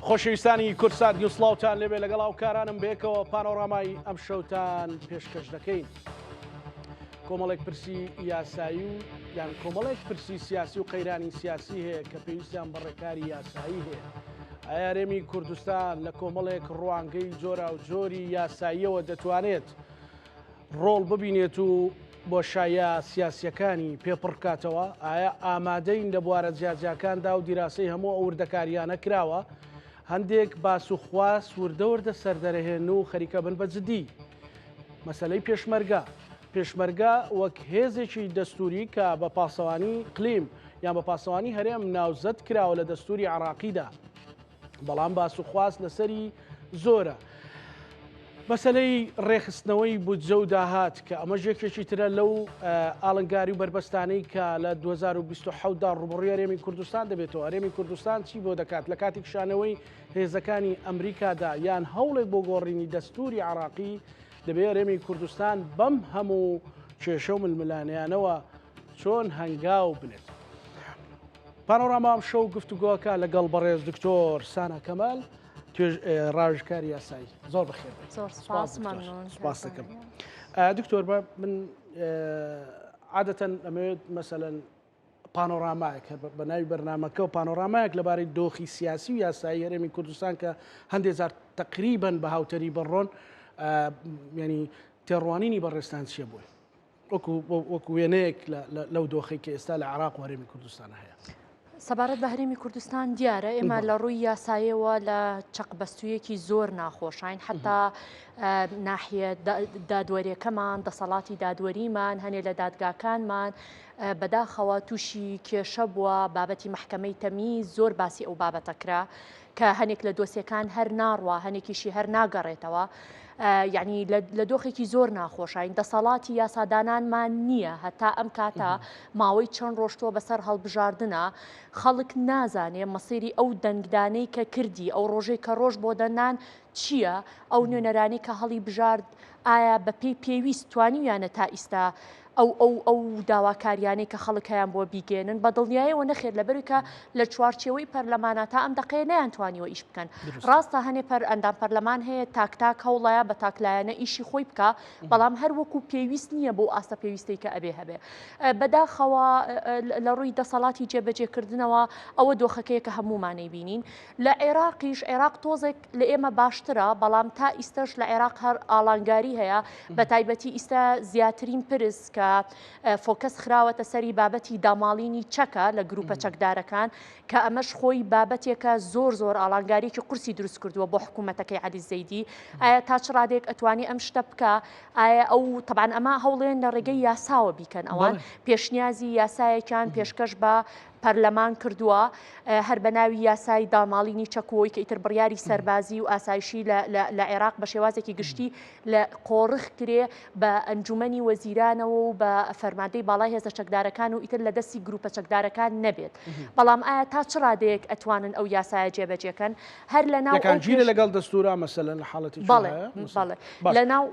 خۆشەویستانی کورسات گوسڵاوتان لێبێ لەگەڵاو کارانم بێکەوە پانۆرامای ئەم شەوتان پێشکەش دەکەین. کۆمەڵێک پرسی یاسایی و یان کۆمەڵێک پرسی سیاسی و قەیرانی سیاسی هەیە کە پێویستیان بە ڕێکاری یاسایی هەیە. ئایا هەرێمی کوردستان لە کۆمەڵێک ڕوانگەی جۆرا و جۆری یاساییەوە دەتوانێت ڕۆڵ ببینێت و بۆ شایە سیاسیەکانی پێپڕکاتەوە؟ ئایا ئامادەین لە بوارە جیاجیاکاندا و دیراسەی هەموو ئەو وردەکاریانە کراوە؟ هەندێک باس و خواست وردەوردە سەردەرەهێن و خەریکە بن بە جدی. مەسەلەی پێشمەرگە وەک هێزێکی دەستوری کە بە پاسەوانی قلیم یان بە پاسەوانی هەرێم ناوزەت کراوە لە دەستوری عراقیدا، بەڵام باس و خواست لەسەری زۆرە. مەسەلەی ڕێخستنەوەی بودجە و داهات کە ئەمە ژێکێکی ترە لەو ئاڵنگاری و بربەستانەی کە لە 2027دا ڕوبڕووی هەرێمی کوردستان دەبێتەوە. هەرێمی کوردستان چی بۆ دەکات لە کاتی کشانەوەی هێزەکانی ئەمریکادا یان هەوڵێک بۆ گۆڕینی دەستوری عراقی؟ دەبێت هەرێمی کوردستان بەم هەموو کێشە و ململانیانەوە چۆن هەنگاو بنێت. پانۆرامام شەو گفتوگۆکە لەگەڵ بەڕێز دکتۆر سانا کەمال ڕاژکاری یاسایی. زۆر بەخێر سپاس دەکەم. دکتۆر من عادەتەن ئەمەوێت مەسەلەن پانۆرامایەک بە ناوی بەرنامەکە و پانۆرامایەک لەبارەی دۆخی سیاسی و یاسایی هەرێمی کوردستان کە هەندێک جار تقریباً بە هاوتەری بەڕۆن ینی تێڕوانینی بەڕێستان چیە بووی وەکو وێنەیەک لەو دۆخی کە ئێستا لە عراق و هەرێمی کوردستان هەیە؟ سەبارەت بە هەرێمی کوردستان دیارە ئێمە لە ڕووی یاساییەوە لە چەقبەستوویەکی زۆر ناخۆشین، حتا ناحیە دادوەریەکەمان، دەسەڵاتی دادوەریمان هەنێ لە دادگاکانمان بەداخەوە تووشی کێشە بووە. بابەتی محکەمەی تەمیز زۆر باسی ئەو بابەتەکرا کە هەنێک لە دۆسیەکان هەر ناڕوە، هەنێکیشی هەر ناگەڕێتەوە. یعنی لە دۆخێکی زۆر ناخۆشین. دەسەڵاتی یاسادانانمان نییە هەتا ئەم کاتە ماوەی چەند ڕۆژتووە بەسەر هەڵبژاردنە. خەڵک نازانێ مەسیری ئەو دەنگدانەی کە کردی، ئەو ڕۆژەی کە ڕۆژ بۆ دەنان چییە، ئەو نوێنەرانی کە هەڵی بژارد ئایا بە پێی پێویست توانیویانە تا ئیستا ئەو داواکاریانەی کە خەڵکیان بۆ بیگێنن بە دڵنیاییەوە نەخێر لەبەر کە لە چوارچێوەی پەرلەمانە تا ئەم دقەیە نەیانتوانیوە ئیش بکەن. ڕاستە هەنێ ئەندام پەرلەمان هەیە تاک هەوڵایە بە تاکلایەنە ئیشی خۆی بکە، بەڵام هەر وەکو پێویست نییە بۆ ئاستە پێویستەی کە ئەبێ هەبێ. بەداخەوە لە ڕووی دەسەڵاتی جێبەجێکردنەوە ئەوە دۆخەکەیە کە هەمومانەی بینین. لە عێراقیش عێراق تۆزێک لە ئێمە باشترە، بەڵام تا ئیستەش لە عێراق هەر ئاڵنگاری هەیە، بە تایبەتی ئیستا زیاترین پرس کە فۆکەس خراوەتە سەری بابەتی داماڵینی چەکە لە گروپە چەکدارەکان کە ئەمەش خۆی بابەتێکە زۆر ئاڵنگاریکی قورسی دروست کردووە بۆ حکوومەتەکەی عەلی زەیدی. ئایا تا چ ڕادێک ئەتوانی ئەم شتە بکە؟ ئایا ئەو تەبعاً ئەمە هەوڵێن لە ڕێگەی یاساوە بیکەن، ئەوان پێشنیازی یاسایەکیان پێشکەش بە پەرلەمان کردووە هەر بە ناوی یاسای داماڵینی چەکۆی کە ئیتر بڕیاری سەربازی و ئاسایشی لە عێراق بە شێوازێکی گشتی لە قۆڕخ کرێ بە ئەنجومەنی وەزیرانەوە و بە فەرماندەی باڵای هێزە چەکدارەکان و ئیتر لە دەستی گروپە چەکدارەکان نەبێت. بەڵام ئایا تا چ ڕادەیەک ئەتوانن ئەو یاسایە جێبەجێکەن هەر لە ناو ژیرە لەگەڵ دەستورا مەسەلەن لە حاڵەتی بەڵێ لە ناو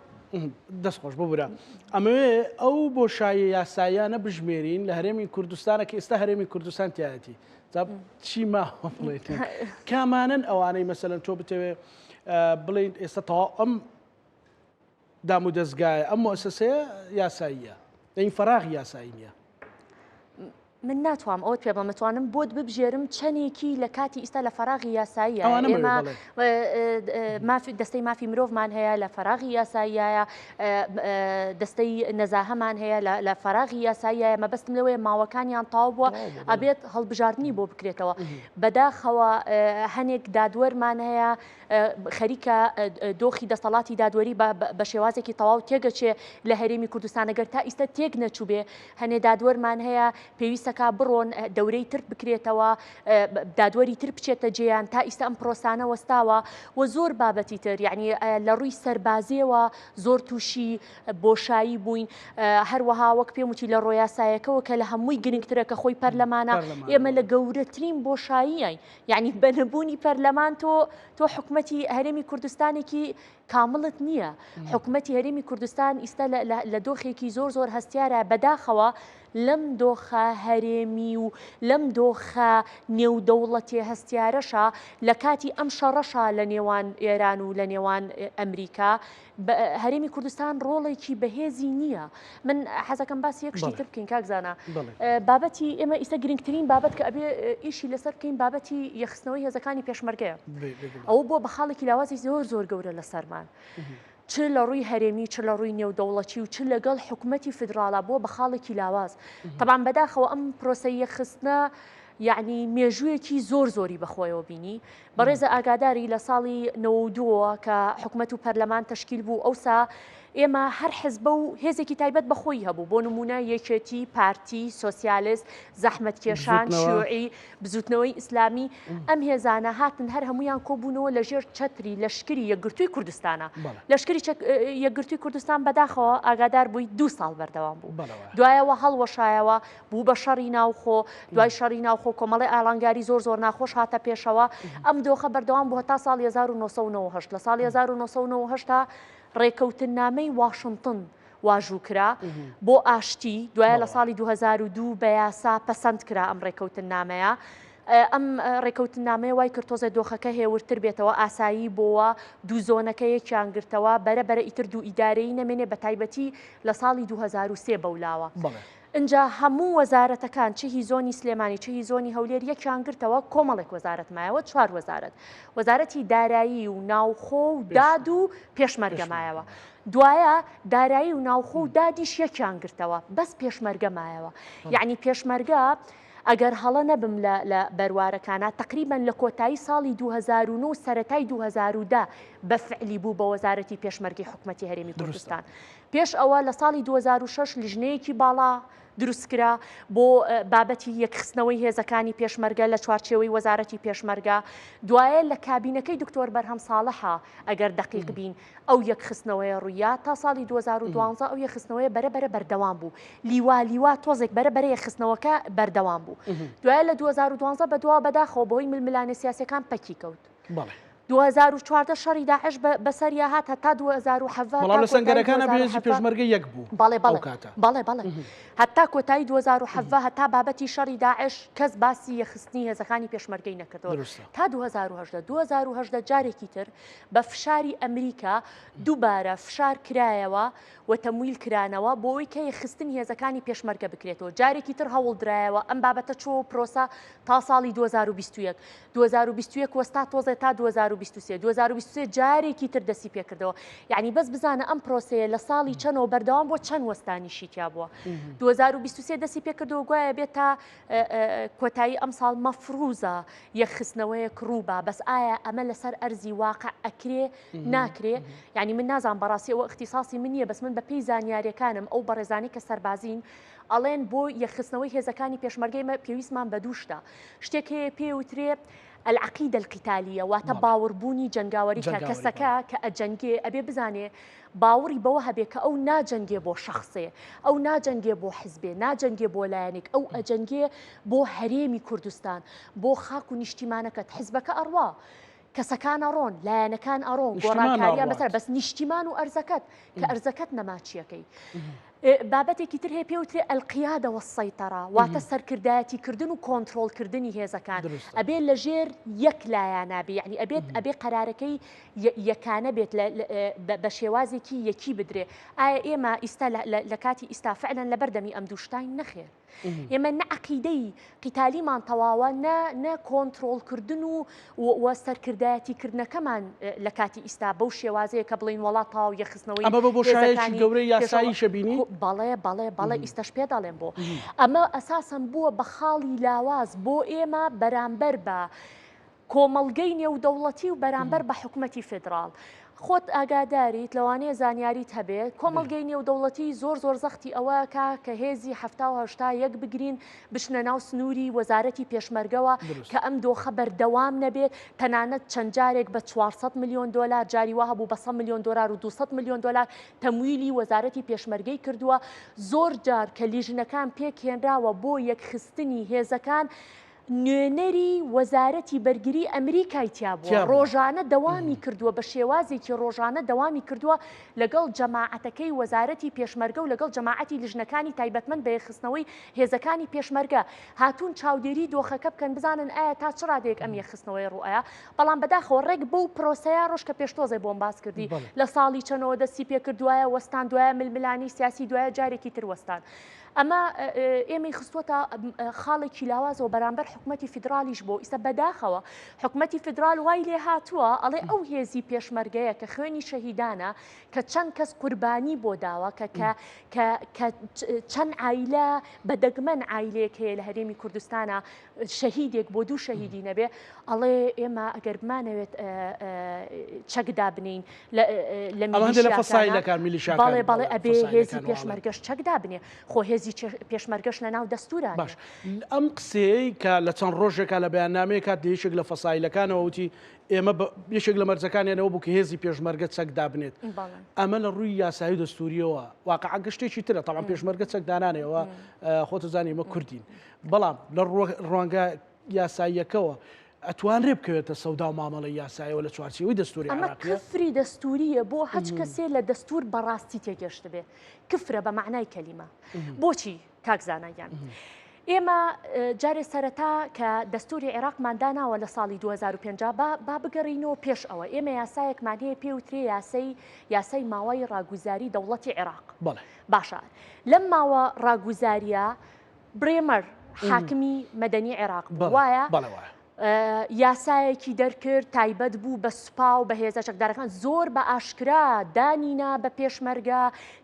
دەستخۆش ببرە ئەمەوێ ئەو بۆ شایە یاساییانە بژمێرین لە هەرێمی کوردستانە کە ئێستا هەرێمی کوردستان تایەتی چی ماوە بڵێت کامانن ئەوانەی مەسەلەن تۆ بتەوێ بڵین ئێستا تەواو ئەم دام و دەستگایە ئەم مؤسسەیە یاساییە دەین فەراغی یاسایی نییە؟ من ناتوانم ئەوت پێ بەمەتوانم بۆت ببژێرم چەندێکی لە کاتی ئیستا لە فەراغی یاساییە. ئێمە دەستەی مافی مرۆڤمان هەیە لە فەراغی یاساییە، دەستەی نەزاهەمان هەیە لە فەراغی یاساییە. مەبەستم لەوەیە ماوەکانیان تاو بووە ئەبێت هەڵبژاردننی بۆ بکرێتەوە. بەداخەوە هەنێک دادوەرمان هەیە خەریکە دۆخی دەسەڵاتی دادوەری بە شێوازێکی تەواو تێگەچێ لە هەرێمی کوردستان. ئەگەر تا ئیستا تێک نەچوو بێ هەنێ دادوەرمان هەیە پێویستەکە بڕۆن دەورەی تر بکرێتەوە، دادوەری تر بچێتە جێیان. تا ئیستا ئەم پرۆسانە وەستاوە و زۆر بابەتی تر، یعنی لە ڕووی سەربازیەوە زۆر تووشی بۆشایی بووین. هەروەها وەک پێم وتی لە ڕۆیاسایەکەەوە کە لە هەمووی گرنگترە کە خۆی پەرلەمانە، ئێمە لە گەورەترین بۆشاییین. یعنی بەنەبوونی پەرلەمان تۆ حکومەتی هەرێمی کوردستانێکی کامڵت نییە. حکومەتی هەرێمی کوردستان ئیستا لە دۆخێکی زۆر هەستیارە. بەداخەوە لەم دۆخە هەرێمی و لەم دۆخە نێودەوڵەتێ هەستیارەشە لە کاتی ئەم شەڕەشە لە نێوان ئێران و لە نێوان ئەمریکا هەرێمی کوردستان ڕۆڵێکی بەهێزی نییە. من حەزەکەم باسی یەک شتی تر بکەین کاکزانە بابەتی ئێمە ئیستا گرنگترین بابەت کە ئەبێ ئیشی لەسەر بکەین بابەتی یەخستنەوەی هێزەکانی پێشمەرگەیە. ئەوە بۆ بە خاڵێکی لاوازی زۆر گەورە لە سەرمان. چ لە ڕووی هەرێمی چ لە ڕووی نێودەوڵەتی و چ لەگەڵ حکوومەتی فدراڵە بۆ بە خاڵێکی لاواز. تەبان بەداخەوە ئەم پرۆسەی یەخستنە یعنی مێژوویەکی زۆری بەخۆیەوە بینی. بەڕێزە ئاگاداری لە ساڵی 92ەوە کە حکوومەت و پەرلەمان تەشکیل بوو ئەوسا ئێمە هەر حزبە و هێزێکی تایبەت بەخۆی هەبوو بۆ نمونە یەکێتی پارتی سۆسیالیست زەحمەتکێشان شیوعی بزوتنەوەی ئیسلامی ئەم هێزانە هاتن هەر هەمویان کۆبوونەوە لەژێر چەتری لەشکری یەکگرتووی کوردستانە. لەشکری یەکگرتووی کوردستان بەداخەوە ئاگادار بووی 2 ساڵ بەردەوام بوو. دوایەوە هەڵوەشایەوە بوو بە شەڕی ناوخۆ. دوای شەڕی ناوخۆ کۆمەڵی ئاڵنگاری زۆر ناخۆش هاتە پێشەوە. ئەم دۆخە بەردەوام بووە تا ساڵی 1990. لە ساڵی 1990 ڕێکەوتنامەی واشنتن واژووکرا بۆ ئاشتی. دوایە لە ساڵی 2002 بە یاسا پەسەند کرا ئەم ڕێکەوتنامەیە. ئەم ڕێکەوتنامەیە وای کرد تۆزە دۆخەکە هێورتر بێتەوە ئاسایی بۆوە دوو زۆنەکە یەکیان گرتەوە بەرە ئیتر دوو ئیدارەی نەمێنێ بە تایبەتی لە ساڵی 2003 بەولاوە. اینجا هەموو وەزارەتەکان چه هی زۆنی سلێمانی چه هی زۆنی هەولێر یەکیان گرتەوە کۆمەڵێک وەزارەت مایەوە 4 وەزارەت. وەزارەتی دارایی و ناوخۆ و داد و پێشمەرگە مایەوە. دوایە دارایی و ناوخۆ و دادیش یەکیان گرتەوە بەس پێشمەرگە مایەوە. یعنی پێشمەرگە ئەگەر هەڵە نەبم لە بەروارەکانە تقریبان لە کۆتایی ساڵی 2009 سەرەتای 2010 بەفعلی بوو بە وەزارەتی پێشمەرگی حکوومەتی هەرێمی کوردستان. پێش ئەوە لە ساڵی 2006 لیژنەیەکی باڵا دروستکرا بۆ بابەتی یەکخستنەوەی هێزەکانی پێشمەرگە لە چوارچێوەی وەزارەتی پێشمەرگە. دوایە لە کابینەکەی دکتۆر بەرهەم ساڵحە ئەگەر دقیق بین ئەو یەکخستنەوەی ڕوویا تا ساڵی 2012 ئەو یەکخستنەوەی بەرەبەرە بەردەوام بوو. لیوا تۆزێک بەرەبەرە یەکخستنەوەکە بەردەوام بوو. دوایە لە 2012 بەدوا بەداخەوە بەهۆی ململانە سیاسەکان پەکی کەوت. 2014 شەڕی داعش بەسەریا هات هەتا 2017 بەڵام لە سەنگەرەکانە بێژی پێشمەرگە یەک بوو. بەڵێ هەتا کۆتایی 2017 هەتا بابەتی شەڕی داعش کەس باسی یەخستنی هێزەکانی پێشمەرگەی نەکردەوە تا 2018 جارێکی تر بە فشاری ئەمریکا دووبارە فشار کرایەوە و تەمویل کرانەوە بۆەوەی کە یەخستنی هێزەکانی پێشمەرگە بکرێتەوە. جارێکی تر هەوڵدرایەوە ئەم بابەتە چۆ پرۆسە تا ساڵی 2021 وەستا تۆزێ تا 2023 جارێکی تر دەسی پێکردەوە. یعنی بەس بزانە ئەم پرۆسەیە لە ساڵی چەندەوە بەردەوام بۆ چەند وەستانیشی تیا بووە. 2023 دەسی پێکردەوە گوایە بێت تا کۆتایی ئەم ساڵ مەفروزە یەکخستنەوەیەک ڕووبا. بەس ئایا ئەمە لەسەر ئەرزی واقع ئەکرێ ناکرێ؟ یعنی من نازان بەڕاستی ئەوە اختصاصی من نییە بەس من بە پێی زانیاریەکانم ئەو بەڕێزانی کە سەربازین ئەڵێن بۆ یەکخستنەوەی هێزەکانی پێشمەرگەی پێویستمان بە دووشتە. شتێک هەیە پێوترێ العقیدە القتالیە واتە باوەڕبوونی جەنگاوەری کە کەسەکە کە ئەجەنگێ ئەبێ بزانێ باوەڕی بەوە هەبێ کە ئەو ناجەنگێ بۆ شەخصێ، ئەو ناجەنگێ بۆ حیزبێ، ناجەنگێ بۆ لایەنێک، ئەو ئەجەنگێ بۆ هەرێمی کوردستان، بۆ خاک و نیشتیمانەکەت. حیزبەکە ئەڕوا، کەسەکان ئەڕۆن، لایەنەکان ئەڕۆن، گۆڕانکاریان بەسەر بەس نیشتیمان و ئەرزەکەت کە ئەرزەکەت نەماچیەکەی. بابەتێکی تر هەیە پێوترێ ئەلقیادە وەسەیتەڕە واتە سەرکردایەتیکردن و کۆنتڕۆڵکردنی هێزەکان. ئەبێ لە ژێر یەک لایەنابێ، یعنی ئەبێ قەرارەکەی یەکانە بێت بە شێوازێکی یەکی بدرێ. ئایا ئێمە ئیستا لە کاتی ئیستا فعلەن لە بەردەمی ئەم دووشتین نەخێر. ئێمە نە عەقیدەی قیتالیمان تەواوە نە کۆنتڕۆڵکردن و سەرکردایەتیکردنەکەمان لە کاتی ئیستا بەو شێوازەیە کە بڵین وڵات تاو یەخستنەوەی ئەمە بۆ شایەکی گەورەی یاسایی شەبینی. بەڵێ ئیستەش پێ دەڵێن بۆ ئەمە ئەساسن بووە بە خاڵی لاواز بۆ ئێمە بەرامبەر بە کۆمەڵگەی نێودەوڵەتی و بەرامبەر بە حکوومەتی فدراڵ. خۆت ئاگاداریت لەوانەیە زانیاریت هەبێت کۆمەڵگەی نێودەوڵەتی زۆر زەختی ئەوە کە هێزی 1970 بگرین بشنە ناو سنووری وەزارەتی پێشمەرگەوە کە ئەم دۆخە بەردەوام نەبێت. تەنانەت چەند جارێک بە 400 میلیۆن دلار جاری وا هەبوو بە 100 میلیۆن دلار و 200 میلیۆن دلار تەمویلی وەزارەتی پێشمەرگەی کردووە. زۆر جار کە لیژنەکان پێکهێنراوە بۆ یەکخستنی هێزەکان نوێنەری وەزارەتی بەرگری ئەمریکای تیا بووە ڕۆژانە دەوامی کردووە بە شێوازێکی ڕۆژانە دەوامی کردووە لەگەڵ جەماعەتەکەی وەزارەتی پێشمەرگە و لەگەڵ جەماعەتی لیژنەکانی تایبەتمەند بە یەخستنەوەی هێزەکانی پێشمەرگە هاتوون چاودێری دۆخەکە بکەن بزانن ئایا تا چ ڕادێک ئەم یەخستنەوەی ڕوئەیە بەڵام بەداخەوە ڕێک بەو پرۆسەیە ڕۆژ کە پێشتۆزێ بۆم باس کردی لە ساڵی چەنەوە دەستی پێ کردوایە وەستان دوایە ململانی سیاسی دوایە جارێکی تر وەستان ئەمە ئێمەی خستوەتە خاڵێکی لاوازەوە بەرامبەر حکوومەتی فیدرالیش بۆ ئیستا بەداخەوە حکوومەتی فیدرال وای لێ هاتووە ئەڵێ ئەو هێزی پێشمەرگەیە کە خوێنی شەهیدانە کە چەند کەس قوربانی بۆ داوە کە چەند عایلە بەدەگمەن عایلەیەک هەیە لە هەرێمی کوردستانە شەهیدێک بۆ دوو شەهیدی نەبێ ئەڵێ ئێمە ئەگەر بمانەوێت چەکدا بنین بەڵێ بەڵێ ئەبێ هێزی پێشمەرگەش چەکدا بنێ خۆ هێزی پێشمەرگەش لە ناو دەستوران باش ئەم قسەی کە لە چەند ڕۆژێکە لە بەیاننامەیەکە یەکێک لە فەسایلەکانەوە وتی ئێمە یەکێک لە مەرجەکانیانەوە بوو کە هێزی پێشمەرگە چەکدا بنێت ئەمە لە ڕووی یاسایی دەستوریەوە واقعا گشتێکی ترە تاوان پێشمەرگە چەکدانانەوە خۆتەزانی ئێمە کوردین بەڵام لە ڕوانگە یاساییەکەوە ئەتوانرێ بکەوێتە سەودا و مامەڵی یاساییەوە لە چوارچێوەی دەستوری ئەمە کفری دەستوریە بۆ هەچ کەسێ لە دەستور بەڕاستی تێگەشت بێ کفرە بە معنای کەلیمە بۆچی کاکزانایان ئێمە جارێ سەرەتا کە دەستوری عێراقمان داناوە لە ساڵی 2050 با بگەڕینەوە پێش ئەوە ئێمە یاسایەکمان هەیە پێوترێ یاسای ماوەی ڕاگوزاری دەوڵەتی عێراق باشە لەم ماوە ڕاگوزاریە برێمەر حاکمی مەدەنی عێراق وایە یاسایەکی دەرکرد تایبەت بوو بە سوپا و بە هێزە چەکدارەکان زۆر بە ئاشکرا دانینا بە پێشمەرگە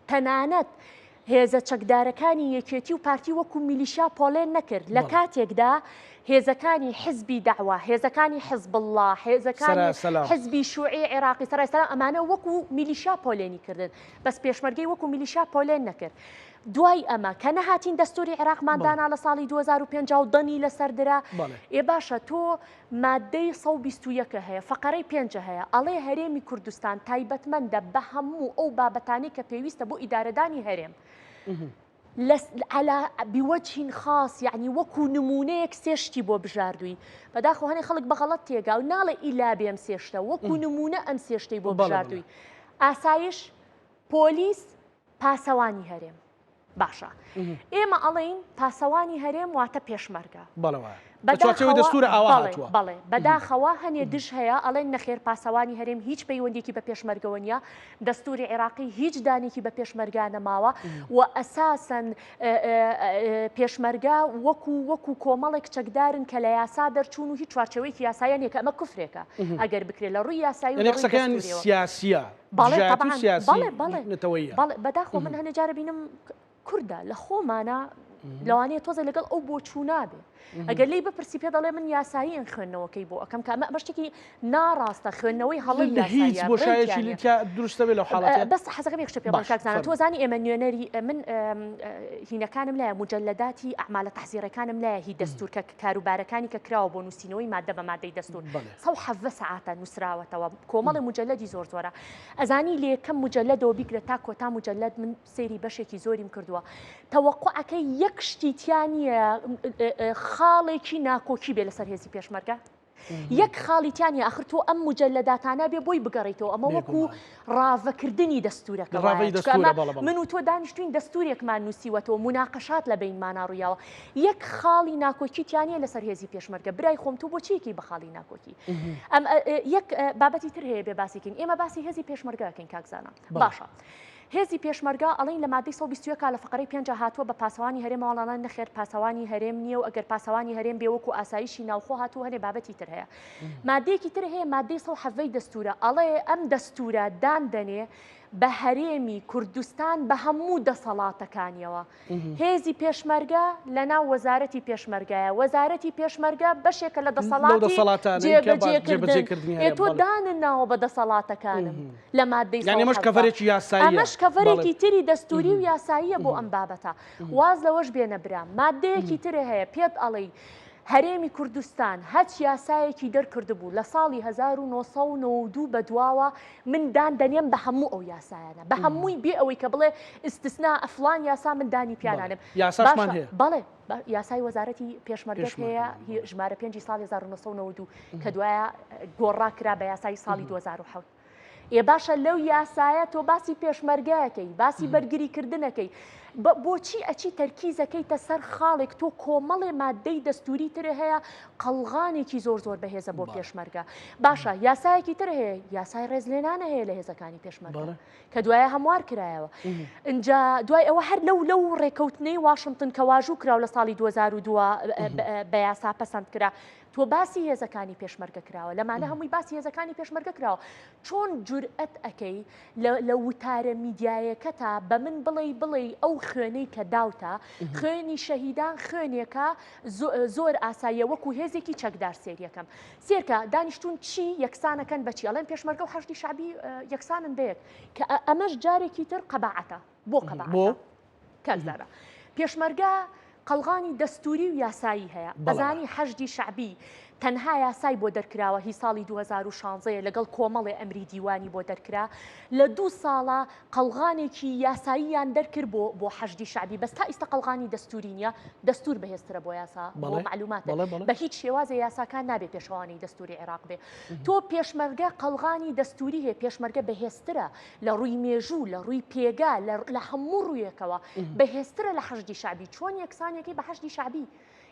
تەنانەت هێزە چەکدارەکانی یەکێتی و پارتی وەکو میلیشیا پۆلێن نەکرد لە کاتێکدا هێزەکانی حزبی داوا هێزەکانی حزب الله هێزەکانی حزبی شوعی عێراقی سەرای سەلام ئەمانە وەکو میلیشیا پۆلێنی کردن بەس پێشمەرگەی وەکو میلیشیا پۆلێن نەکرد دوای ئەمە کە نەهاتین دەستوری عێراقماندانا لە ساڵی 2050 و دەنی لەسەردرا ئێ باشە تۆ مادەی 121 هەیە فەقەرەی 5 هەیە ئەڵێ هەرێمی کوردستان تایبەتمەندە بە هەموو ئەو بابەتانی کە پێویستە بۆ ئیدارەدانی هەرێم على بوجه خاص يعني وەکو نمونەیەک سێشتی بۆ بژاردووی بەداخەوە هەنێ خەڵک بە غەڵەت تێگا و ناڵێ ئیلا بێ ئەم سێشتە وەکو نمونە ئەم سێشتەی بۆ بژاردووی ئاسایش پۆلیس پاسەوانی هەرێم باشە ئێمە ئەڵێین پاسەوانی هەرێم واتە پێشمەرگە بەڵێ بەداخەوە هەنێ دژ هەیە ئەڵێن نەخێر پاسەوانی هەرێم هیچ پەیوەندێکی بە پێشمەرگەوە نیە دەستوری عێراقی هیچ دانێکی بە پێشمەرگە نەماوە و ئەساسەن پێشمەرگە وەکو کۆمەڵێک چەکدارن کە لە یاسا دەرچوون و هیچ چوارچەوەیەکی یاساییان کە ئەمە کوفرێکە ئەگەر بکرێت لە ڕووی یاسایی سیاسیە بەداخۆ من هەنێ جارە بینم کوردە لە خۆمانە لەوانەیە تۆزە لەگەڵ ئەو بۆ چوو نابێ ئەگەر لی بپرسی پێ دەڵێ من یاساییان خوێندنەوەکەی بۆ ئەەکەم کە ئەمە بەشتێکی ناڕاستە خوێندنەوەی هەڵی هیچ بۆ شایەکی دروستە بێت لە حاڵەت بەس حەزەکەم یەکشتە پێ بڵکاکزانە تۆزانی ئێمە نوێنەری من هینەکانم لایە مجەلەداتی ئەعمالە تەحزیرەکانم لایە هی دەستور کە کاروبارەکانی کە کراوە بۆ نووسینەوەی مادە بە مادەی دەستور 170 سەعاتە نووسراوەتەوە کۆمەڵی مجەلەدی زۆر زۆرە ئەزانی لێ کەم مجەلەدەوە بیگرە تا کۆتا مجەلەد من سەیری بەشێکی زۆریم کردووە تەوەقوعەکەی یەک شتیتیانە خاڵێکی ناکۆکی بێ لەسەر هێزی پێشمەرگە یەک خاڵیتیانی ئاخر تۆ ئەم مجەلەداتانە بێ بۆی بگەڕیتەوە ئەمە وەکو ڕاوەکردنی دەستورەکە من و تۆ دانیشتوین دەستورێکمان نووسیوەتەوە مناقەشات لە بینمانە ڕوویاوە یەک خاڵی ناکۆکیتیانە لەسەر هێزی پێشمەرگە برای خۆم تو بۆ چیەکی بە خاڵی ناکۆکی ئەم یەک بابەتی تر هەیە بێ باسیکەین ئێمە باسی هێزی پێشمەرگەکەین کاکزانە باشە هێزی پێشمەرگە ئەڵین لە مادەی 121 لە فقرەی 5 هاتووە بە پاسەوانی هەرێمەوەڵانان نەخێر پاسەوانی هەرێم نییە و ئەگەر پاسەوانی هەرێم بێ وەکو ئاسایشی ناوخۆ هاتوو هەنێ بابەتی تر هەیە مادەیەکی تر هەیە مادەی 170 دەستورە ئەڵێ ئەم دەستورە داندەنێ بە هەرێمی کوردستان بە هەموو دەسەڵاتەکانیەوە هێزی پێشمەرگە لە ناو وەزارەتی پێشمەرگایە وەزارەتی پێشمەرگە بەشێکە لە دەسەڵاتی جێبەجێکردنی تۆ دانن ناوە بە دەسەڵاتەکانم لە مادەی ئەمەش کەڤەرێکی تری دەستوری و یاساییە بۆ ئەم بابەتە واز لەوەش بێنە برام مادەیەکی ترە هەیە پێت ئەڵێ هەرێمی کوردستان هەچ یاسایەکی دەرکردبوو لە ساڵی 1992 بەدواوە من دان دەنێم بە هەموو ئەو یاسایانە بە هەمووی بێ ئەوەی کە بڵێ ئستثنا ئەفلان یاسا من دانی پیانانم یاساشمان هەیە بەڵێ یاسای وەزارەتی پێشمەرگەت هەیە ژمارە 5 ساڵی 1992 کە دوایە گۆڕاکرا بە یاسای ساڵی 2007 باشە لەو یاسایە تۆ باسی پێشمەرگەکەی باسی بەرگریکردنەکەی بۆچی ئەچی تەرکیزەکەیتە سەر خاڵێک تۆ کۆمەڵێ مادەی دەستوری تر هەیە قەڵغانێکی زۆر بەهێزە بۆ پێشمەرگە باشە یاسایەکی تر هەیە یاسای ڕێزلێنانە هەیە لە هێزەکانی پێشمەرگە کە دوایە هەموار کرایەوە اینجا دوای ئەوە هەر لەو ڕێکەوتنەی واشنگتن کە واژوو کراوە لە ساڵی 2002 بە یاسا پەسەند کرا تۆ باسی هێزەکانی پێشمەرگە کراوە لەمانە هەمووی باسی هێزەکانی پێشمەرگە کراوە چۆن جورئەت ئەەکەی لە وتارە میدیایەکەتا بە من بڵێ ئەو خوێنەی کە داوتە خوێنی شەهیدان خوێنێکە زۆر ئاساییە وەکو هێزێکی چەکدار سێریەکەم سێرکە دانیشتون چی یەکسانەکەن بەچی ئەڵێن پێشمەرگە و حەشتی شعبی یەکسانن بەیەک کە ئەمەش جارێکی تر قەباعەتە بۆ قەباعەتە کەزارە پێشمەرگە قەڵغانی دەستوری و یاسایی هەیە بەزانی حەشتی شعبی تەنها یاسای بۆ دەرکراوە هی ساڵی 2016 لەگەڵ کۆمەڵی ئەمری دیوانی بۆ دەرکرا لە 2 ساڵە قەڵغانێکی یاساییان دەرکرد بۆ حەشتی شعبی بەس تا ئیستا قەڵغانی دەستوری نیە دەستور بەهێزترە بۆ یاسا بۆ معلوماتە بە هیچ شێوازە یاساکان نابێت پێشەوانی دەستوری عێراق بێ تۆ پێشمەرگە قەڵغانی دەستوری هەیە پێشمەرگە بەهێزترە لە ڕووی مێژوو لە ڕووی پێگا لە هەموو ڕوویەکەوە بەهێزترە لە حەشتی شعبی چۆن یەکسانێکی بە حەشتی شعبی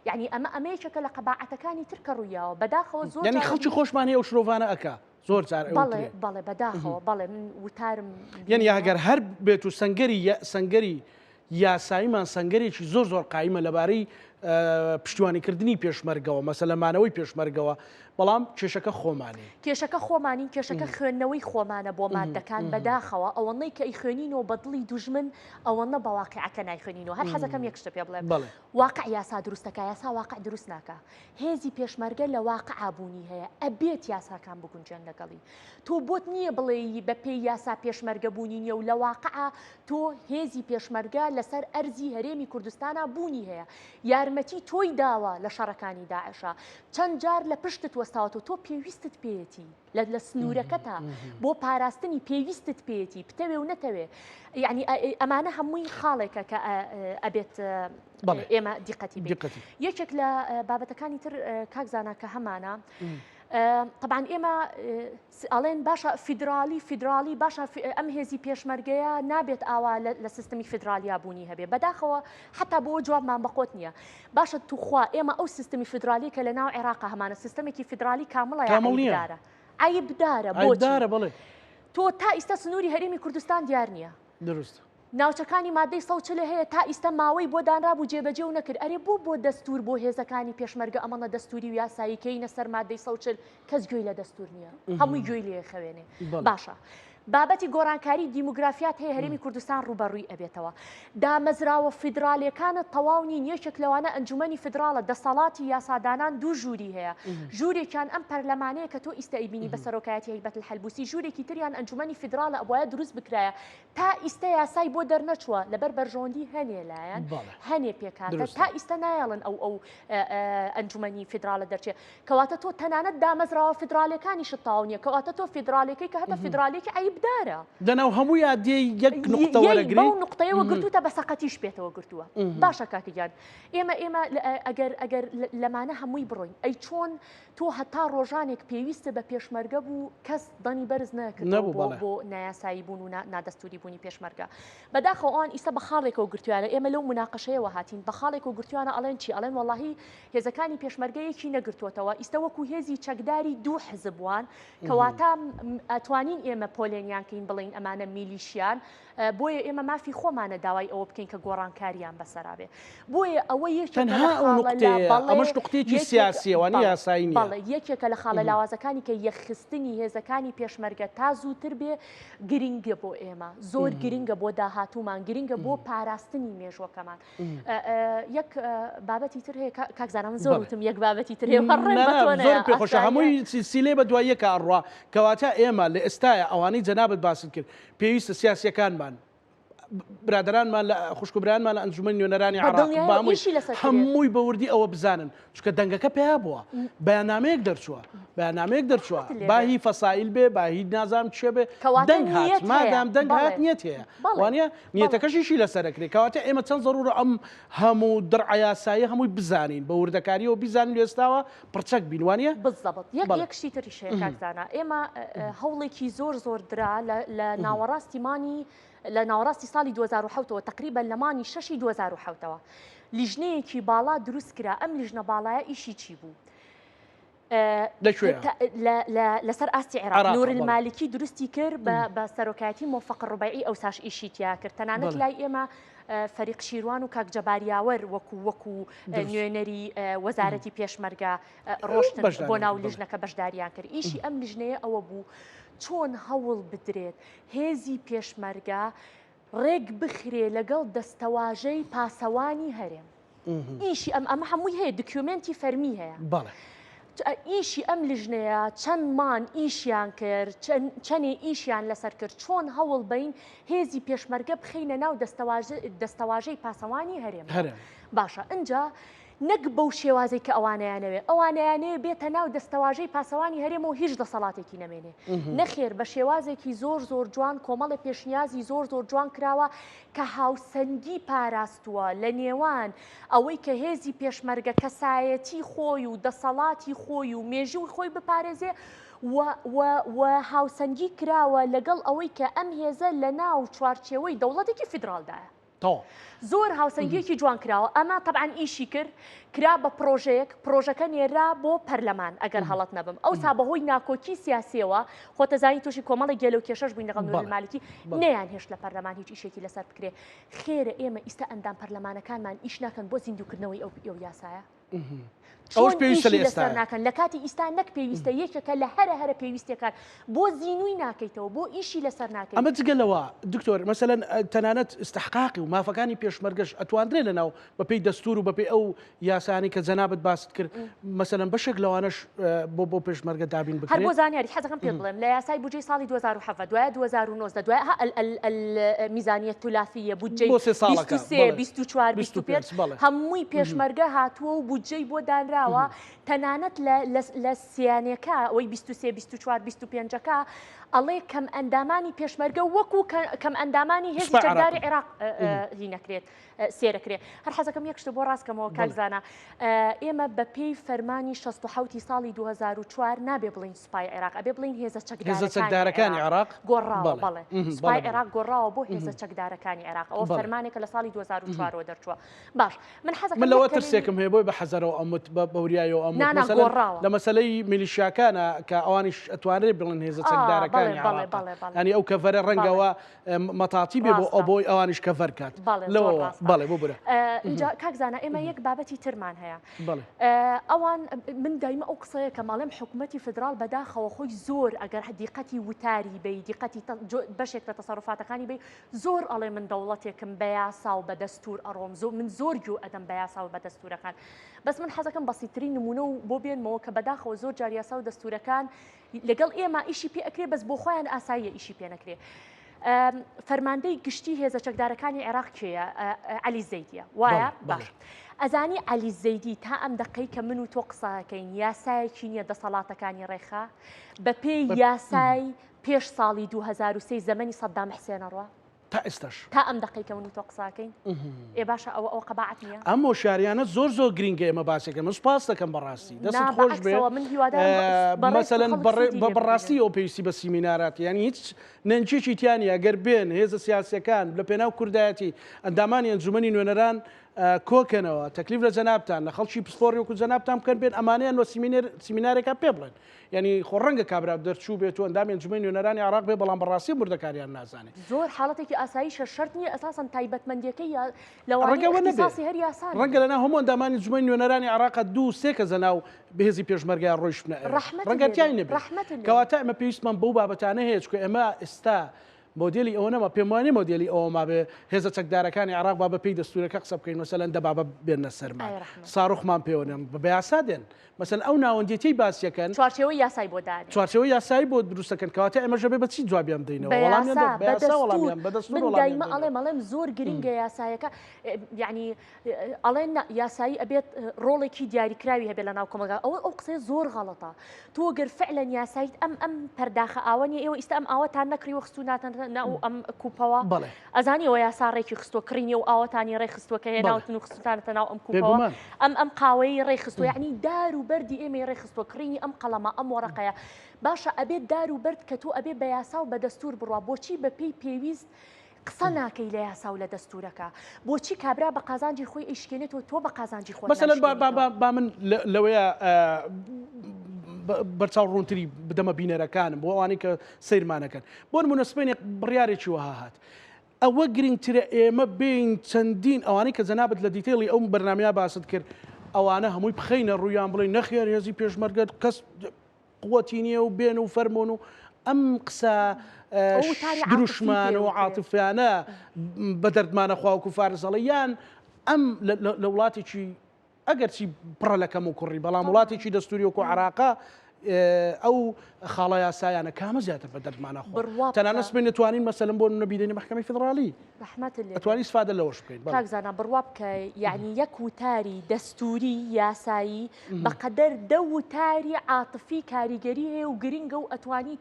یعنی ئەمەیەکێکە لە قەباعەتەکانی تر کە ڕوویاوە بەداخەوە زۆر یعنی خەڵکی خۆشمان هەیە و شرۆڤانە ئەکا زۆر جار بەڵێ بەداخەوە بەڵێ من وتارم یعنی ئەگەر هەر بێت و سەنگەری یاساییمان سەنگەرێکی زۆر قایمە لەبارەی پشتیوانیکردنی پێشمەرگەوە مەسەلەمانەوەی پێشمەرگەوە بەڵام کێشەکە خۆمانی کێشەکە خوێندنەوەی خۆمانە بۆ مادەکان بەداخەوە ئەوەنەی کە ئەی خوێنینەوە بەدڵی دوژمن ئەوەنە بە واقعەکە نایخوێنینەوە هەر حەزەکەم یەک شتە پێ بڵێم واقع یاسا دروستەکە یاسا واقع دروست ناکە هێزی پێشمەرگە لە واقع بوونی هەیە ئەبێت یاساکان بگونجێن لەگەڵی تۆ بۆت نییە بڵێ بە پێی یاسا پێشمەرگە بوونی نیە و لە واقع تۆ هێزی پێشمەرگە لەسەر ئەرزی هەرێمی کوردستانە بوونی هەیە یارمەتی تۆی داوە لە شەڕەکانی داعشە چەند جار لە پشتت وەستاوەتەوە تۆ پێویستت پێیەتی لە سنوورەکەتە بۆ پاراستنی پێویستت پێیەتی بتەوێ و نەتەوێ یعنی ئەمانە هەمووی خاڵێکە کە ئەبێت ئێمە دیقەتی یەکێک لە بابەتەکانی تر کاکزانە کە هەمانە طبعا ئێمە ئەڵێن باشە فیدرالی باشە ئەم هێزی پێشمەرگەیە نابێت ئاوا لە سیستمی فیدرالیا بوونی هەبێ بەداخەوە حتا بۆ جوابمان بەقۆت نییە باشە توخوا ئێمە ئەو سیستمی فیدرالی کە لە ناو عێراق هەمانە سیستمێکی فیدرالی کامڵە یاعیبدارە عیبدارە بۆچی تۆ تا ئیستا سنووری هەرێمی کوردستان دیار نییە دروست ناوچەکانی مادەی 140 هەیە تا ئیستا ماوەی بۆ دانرابوو جێبەجێ و نەکرد ئەرێ بۆ دەستور بۆ هێزەکانی پێشمەرگە ئەمەڵە دەستوری و یاسایی کەینە سەر مادەی 140 کەس گوێی لە دەستور نییە هەمووی گوێی لێ خەوێنێ باشە بابەتی گۆڕانکاری دیموگرافیات هەیە هەرێمی کوردستان ڕوبەڕووی ئەبێتەوە دامەزراوە فیدرالیەکانت تەواو نین یەکێک لەوانە ئەنجومەنی فیدراڵە دەسەڵاتی یاسادانان دوو ژووری هەیە ژوورێکیان ئەم پەرلەمانەیە کە تۆ ئیستا ئیبینی بە سەرۆکایەتی هەیبەت الحەلبوسی ژوورێکی تریان ئەنجومەنی فیدراڵە ئەبوایە دروست بکرایە تا ئیستا یاسای بۆ دەرنەچووە لەبەر بەرژۆندی هەنێ لایەن هەنێ پێکاتە تا ئیستا نایڵن ئەو ئەنجومەنی فیدراڵە دەرچێت کەواتە تۆ تەنانەت دامەزراوە فیدرالیەکانی شتاو نییە کەواتە تۆ فیدراالێکی کە هەتا فیدراالێکی عیبدارە دەناو هەموو یادی یەک نقطە وەرەگری بەو نقطەیەوە گرتوتە بە سەقەتیش پێتەوە گرتووە باشە کاکەگیان ئێمە ئەگەر لەمانە هەمووی بڕۆین ئەی چۆن تۆ هەتا ڕۆژانێک پێویستە بە پێشمەرگە بوو کەس دەنی بەرز نەکردەوە بۆ نایاسایی بوون و نادەستوری بوونی پێشمەرگە بەداخەوە ئەوان ئیستا بە خاڵێکەوە گرتویانە ئێمە لەو مناقەشەیەوە هاتین بە خاڵێکەوە گرتویانە ئەڵێن چی ئەڵێن وەڵاهی هێزەکانی پێشمەرگەیەکی نەگرتووەتەوە ئیستا وەکو هێزی چەکداری دوو حزبوان کەواتە ئەتوانین ئێمە پۆلێنیانکەین بڵین ئەمانە میلیشیان بۆیە ئێمە مافی خۆمانە داوای ئەوە بکەین کە گۆڕانکاریان بەسەرابێ بۆیە ئەوە ئەمەش نقطەیەکی سیاسیەوە یاسایی نیە بەڵێ یەکێکە لە خاڵە لاوازەکانی کە یەخستنی هێزەکانی پێشمەرگە تا زووتر بێ گرنگە بۆ ئێمە زۆر گرنگە بۆ داهاتوومان گرنگە بۆ پاراستنی مێژوەکەمان یەک بابەتی تر هەیە کاکزانم زۆرتم یەک بابەتی تر هەیە زۆر پێخۆشە هەمووی سیلێ بە دوای یەکە ئەڕوا کەواتە ئێمە لە ئێستایە ئەوانەی جەنابەت باست کرد پێویستە سیاسیەکانمان برادرانمان لە خوشکبرانمان لە ئەنجومەنی نوێنەرانی عراق هەمووی بەوردی ئەوە بزانن چکە دەنگەکە پێیا بووە بەیانامەیەک دەرچووە باهی فەسایل بێ باهی نازام چێ بێ دەنگ هات مادام دەنگ هات نیەت هەیە وانە نیەتەکەشیشی لەسەرەکرێ کەواتە ئێمە چەند ضرورە ئەم هەموو دڕع یاسایی هەمووی بزانین بە وردەکاریەوە بیزانین لێستاوە پرچەک بین وانە بالضبط یەکشی تریشەیە کاکزانە ئێمە هەوڵێکی زۆر درا لە ناوەڕاستیمانی لە ناوەڕاستی ساڵی 2007ەوە تقریبا لە مانی 6 2007ەوە لیژنەیەکی باڵا دروست کرا ئەم لیژنە باڵایە ئیشی چی بوو لەسەر ئاستی عێراق نور المالکی دروستی کرد بە سەرۆکایەتی مۆفەق ڕوبەعی ئەو ساش ئیشی تیا کرد تەنانەت لای ئێمە فەریق شیروان و کاک جەباریاوەر وەکو نوێنەری وەزارەتی پێشمەرگە ڕۆشتن بۆ ناو لیژنەکە بەشداریان کرد ئیشی ئەم لیژنەیە ئەوە بوو چۆن هەوڵ بدرێت هێزی پێشمەرگە ڕێک بخرێ لەگەڵ دەستەواژەی پاسەوانی هەرێم ئیشی ئەمە هەمووی هەیە دکیومنتی فەرمی هەیە ئیشی ئەم لیژنەیە چەند مان ئیشیان کرد چەندێ ئیشیان لەسەر کرد چۆن هەوڵ بین هێزی پێشمەرگە بخینە ناو دەستەواژەی پاسەوانی هەرێم باشە ئەنجا نەک بەو شێوازەی کە ئەوانەیانەیە بێتە ناو دەستەواژەی پاسەوانی هەرێمەوە هیچ دەسەڵاتێکی نەمێنێ نەخێر بە شێوازێکی زۆر جوان کۆمەڵی پێشنیازی زۆر جوان کراوە کە هاوسەنگی پاراستووە لە نێوان ئەوەی کە هێزی پێشمەرگە کەسایەتی خۆی و دەسەڵاتی خۆی و مێژووی خۆی بپارێزێ و هاوسەنگی کراوە لەگەڵ ئەوەی کە ئەم هێزە لە ناو چوارچێوەی دەوڵەتێکی فیدراڵدایە زۆر هاوسەنگیەکی جوان کراوە ئەمە طبعاً ئیشی کرا بە پرۆژەکە نێرا بۆ پەرلەمان ئەگەر هەڵەت نەبم ئەوسا بەهۆی ناکۆکی سیاسیەوە خۆتەزانی تووشی کۆمەڵی گێلە و کێشەش بووین لەگەڵ نور المالکی نەیان هێشت لە پەرلەمان هیچ ئیشێکی لەسەر بکرێ خێرە ئێمە ئیستا ئەندام پەرلەمانەکانمان ئیش ناکەن بۆ زیندووکردنەوەی ئەو یاسایە ئەوش پێویستە لە ئێستا ناکەن لە کاتی ئیستا نەک پێویستە یەکێکە لە هەرە پێویستەکان بۆ زیینووی ناکەیتەوە بۆ ئیشی لەسەر ناکەیت ئەمە جگەلەوە دکتۆر مەسەلەن تەنانەت استحقاقی و مافەکانی پێشمەرگەش ئەتواندرێ لەناو بەپێی دەستور و بەپێی ئەو یاسانی کە جەنابەت باست کرد مەسەلەن بەشێک لەوانەش بۆ پێشمەرگە دابین بکرێت هەر بۆ زانیاری حەزەکەم پێ بڵێم لە یاسای بودجەی ساڵی 2007 دوایە 2009 دوایە میزانیەت تولاثیە بودجەی 23 24 25 هەمووی پێشمەرگە هاتووە و بودجەی بۆ دانراوە تەنانەت لە سیانەکە ئەوەی 23 24 25ەکە ئەڵێ کەم ئەندامانی پێشمەرگە وەکو کەم ئەندامانی هێزی چەکداری عێراق هی نەکرێت سێرەکرێت هەر حەزەکەم یەک شتە بۆ ڕاستکەمەوە کاکزانە ئێمە بەپێی فەرمانی 67 ساڵی 2004 نابێ بڵین سوپای عێراق ئەبێ بڵین هێزە چەکدارەکانی عێراق گۆڕاوە بەڵێ سوپای عێراق گۆڕاوە بۆ هێزە چەکدارەکانی عێراق ئەوە فەرمانێکە لە ساڵی 2004 دەرچووە باش من لەوە ترسێکم هەیە بۆی بە حەزەرەوە ئەمت بە بەوریایەوە ئەم لە مەسەلەی میلیشیاکانە کە ئەوانیش ئەتوانێت بڵێن هێزە چەکدارەکانی عێراق ینی ئەو کەڤەرە ڕەنگەوە مەتاتی بێ بۆ ئەوبۆی ئەوانیش کەڤەر کات لەوە بەڵێ بۆ برە اینجا کاکزانە ئێمە یەک بابەتی ترمان هەیە ئەوان من دایمە ئەو قسەیە کە ماڵێم حکوومەتی فدرال بەداخەوە خۆی زۆر ئەگەر دیقەتی وتاری بی دیقەتی بەشێک لە تەسەڕفاتەکانی بی زۆر ئەڵێ من دەوڵەتێکم بە یاسا و بە دەستور ئەڕۆم من زۆر گوێ ئەدەم بە یاسا و بە دەستورەکان بەس من حەزەکەم بەسیترین نمونە و بۆ بێنمەوە کە بەداخەوە زۆر جار یاسا و دەستورەکان لەگەڵ ئێمە ئیشی پێ ئەکرێ بەس بۆ خۆیان ئاساییە ئیشی پێ نەکرێ فەرماندەی گشتی هێزە چەکدارەکانی عێراق کێیە عەلی زەیدیە وایە باش ئەزانی عەلی زەیدی تا ئەم دەقەی کە من و تۆ قسەکەین یاسایەکی نییە دەسەڵاتەکانی ڕێخا بە پێی یاسای پێش ساڵی 2003 زەمەنی سەدام حسێنەڕوا تا ئێستاش تا ئەم دەقەی کە من و تۆ قساکەین ئێ باشە ئەوە قەباعەت نییە ئەم هۆشیاریانە زۆر گرینگە ئێمە باسێکە من سوپاس دەکەم بەڕاستی دەست خۆش بێ مەسەلەن بە بەڕاستی ئەو پێویستی بە سیمینارات یانی هیچ نەنجێکی تیانە گەر بێن هێزە سیاسیەکان لە پێناو کوردایەتی ئەندامانی ئەنجومەنی نوێنەران کۆکەنەوە تەکلیف لە جەنابتان لە خەڵکی پسپۆڕی وەکو جەنابتان بکەن بێن ئەمانەیان وە سیمینارێکە پێ بڵێن یعنی خۆ ڕەنگە کابرا دەرچوو بێت و ئەندامی ئەنجومەنی نوێنەرانی عێراق بێ بەڵام بەڕاستی بردەکاریان نازانێت زۆر حاڵەتێکی ئاساییشە شەرت نییە ئەساساً تایبەتمەندیەکەی لەوەڕەنگەوەسی هەر یاسان ڕەنگە لەنا هەموو ئەندامانی ئەنجومەنی نوێنەرانی عێراق دوو سێ کە زەناو بەهێزی پێشمەرگای ڕۆیشتنە ڕەحمەت کەواتە ئەمە پێویستمان بەو بابەتانە هەیە چکە ئێمە ئێستا مۆدیلی ئەوە نەما پێم وانێ مۆدیلی ئەوە ما بێ هێزە چەکدارەکانی عراق با بەپێی دەستورەکە قسە بکەین مەسەلەن دەبا بێنە سەرمان ساڕوخمان پێوەنم بە یاسا دێن مەسەن ئەو ناوەندێتی باسیەکەن چوارچێوەی یاسای بۆ دادێن چوارچێوەی یاسایی بۆ دروستەکەن کەواتە ئێمەژە بێ بەچی جوابیان دەینەوە وەڵامیان من دایمە ئەڵێم زۆر گرنگە یاسایەکە یعنی ئەڵێن یاسایی ئەبێت ڕۆڵێکی دیاریکراوی هەبێت لە ناو کۆمەلگا ئەو قسەی زۆر غەڵەتە تۆ گەر فعلەن یاسایت ئەم پەرداخە ئاوەنیە ئێوە ئێستا ئەم ئاوەتان نەکری و خستووناتەن ناو ئەم کوپەوە ئەزانی ئەوە یاسا ڕێکی خستووە کڕینی و ئاوەتانی ڕێخستووە کە هێناوتن و خستوتانەتە ناو ئەم کوپەوە ئەم قاوەی ڕێخستووە یعنی دار و بەردی ئێمە ڕێخستووە کڕینی ئەم قەڵەمە ئەم وەڕقەیە باشە ئەبێت دار و بەرد کە تۆ ئەبێ بە یاسا و بە دەستور بڕوا بۆچی بە پێی پێویست قسە ناکەی لە یاسا و لە دەستورەکە بۆچی کابرا بە قازانجی خۆی ئیشکێنێتەوە تۆ بە قازانجی خۆ مەسەلەن با من لەوەیە بەرچاو ڕوونتری بدەمە بینەرەکانم بۆ ئەوانەی کە سەیرمانەکەن بۆ نمونە سبەینێک بڕیارێکی وەها هات ئەوە گرنگترە ئێمە بین چەندین ئەوانەی کە جەنابەت لە دیتێڵی ئەو بەرنامەیە باست کرد ئەوانە هەمووی بخەینە ڕوویان بڵێن نەخێر هێزی پێشمەرگەت کەس قووەتی نییە و بێن و فەرمۆن و ئەم قسە دروشمان و عاتفیانە بە دەردمانە خواوەکو فارزەڵە یان ئەم لە وڵاتێکی ئەگەرچی پڕە لەکەم و کوڕی بەڵام وڵاتێکی دەستوری وەکو عراقا ئەو خاڵە یاسایانە کامە زیاتر بە دەردمانە خۆ تەنانەت سبەی نتوانین مەسەلەن بۆ نەبیدێنی محکەمەی فێدراڵی ئەتوانی استفادە لەوەش بکەین کاکزانە بڕوا بکە یعنی یەک وتاری دەستوری یاسایی بەقەدەر دە وتاری عاتفی کاریگەری هەیە و گرنگە و ئەتوانی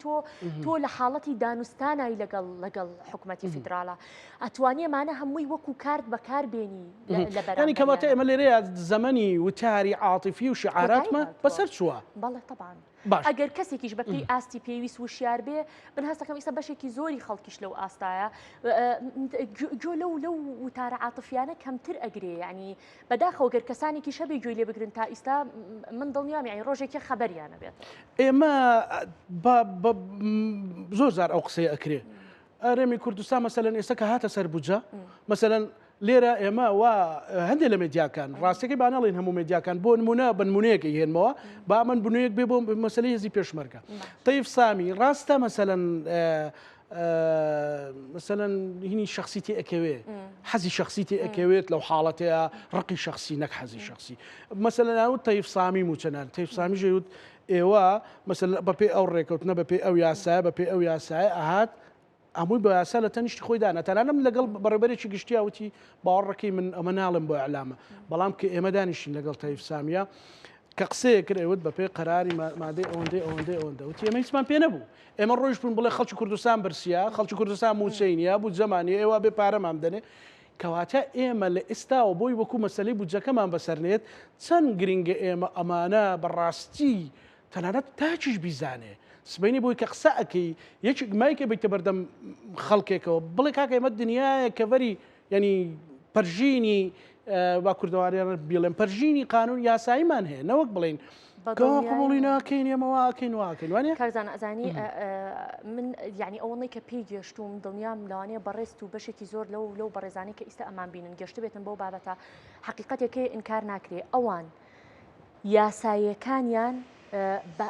تۆ لە حاڵەتی دانوستانایی لەگەڵ حکوومەتی فیدراڵە ئەتوانی ئەمانە هەمووی وەکو کارت بەکاربێنی لە بەرانی کەواتە ئێمە لێرەیە زەمەنی وتاری عاتفی و شعاراتمە بەسەر چووە بەڵێ طبعاً ئەگەر کەسێکیش بەپی ئاستی پێویست وشیار بێ من هەستەکەم ئیستا بەشێکی زۆری خەڵکیش لەو ئاستایە گوێ لەو وتارە عاتفیانە کەمتر ئەگرێ ینی بەداخەوە گەر کەسانێکی شەبێ گوێ لێ بگرن تا ئیستا من دڵنیام یعنی ڕۆژێکی خەبەریانە بێت ئێمە زۆر زار ئەو قسەی ئەکرێ ئەرێمی کوردستان مەسەلەن ئێستا کە هاتە سەر بوجە مەسەلەن لێرە ئێمە وا هەندێک لە مێدیاکان ڕاستەکەی بانەڵێن هەموو مێدیاکان بۆ نمونە بنمونەیەکی هێنمەوە با من بنوویەک بێ بۆ مەسەلەی هێزی پێشمەرگە طیف سامی ڕاستە مەسەلەن هینی شخصیتی ئەکەوێ حەزی شخصیتی ئەکەوێت لەو حاڵەتەیە ڕقی شخصی نەک حەزی شخصی مەسەلەن ناوت طیف سامی موچەنان طیف سامی ژەوت ئێوە مەسەلەن بەپێ ئەو ڕێکەوتنە بەپێ ئەو یاسایە بەپێ ئەو یاسایە ئاهات ئەمووی بە یاسا لە تەنیشتی خۆی دانا تەنانەم لەگەڵ بەڕێبەرێکی گشتیاوتی باوەڕەکەی من ئەمە ناڵم بۆ ئەعلامە بەڵام کە ئێمە دانیشین لەگەڵ طیف سامیە کە قسەیە کرد ئێوت بەپێی قەراری مادەی ئەوەندەی وتی ئێمە هیچمان پێ نەبوو ئێمە ڕۆیش بوون بڵێ خەڵکی کوردستان برسیە خەڵکی کوردستان موچەینە بوو زەمانی ئێوە بێ پارەمان بدەنێ کەواتە ئێمە لە ئێستاوە بۆی وەکو مەسەلەی بودجەکەمان بەسەرنێت چەند گرنگە ئێمە ئەمانە بەڕاستی تەنانەت تاچیش بیزانێ سبەینی بۆی کە قسە ئەەکەی یەکێک مایکە بیتە بەردەم خەڵکێکەوە بڵێ کاکە ئێمە دنیاە کە بەری ینی پەرژینی با کوردەواریان بڵێن پەرژینی قانون یاساییمان هەیە نەوەک بڵێن قبوڵی ناکەین ئێمەواکەین واکەین وانێ کارزان ئەزانی من یعنی ئەوەی کە پێی گەشتوم دڵنیام لەوانەیە بەڕێست و بەشێکی زۆر لەو بەڕێزانەی کە ئیستا ئەمان بینن گەشت بێتن بەو بابەتە حقیقەتێکی ئینکار ناکرێ ئەوان یاساییەکانیان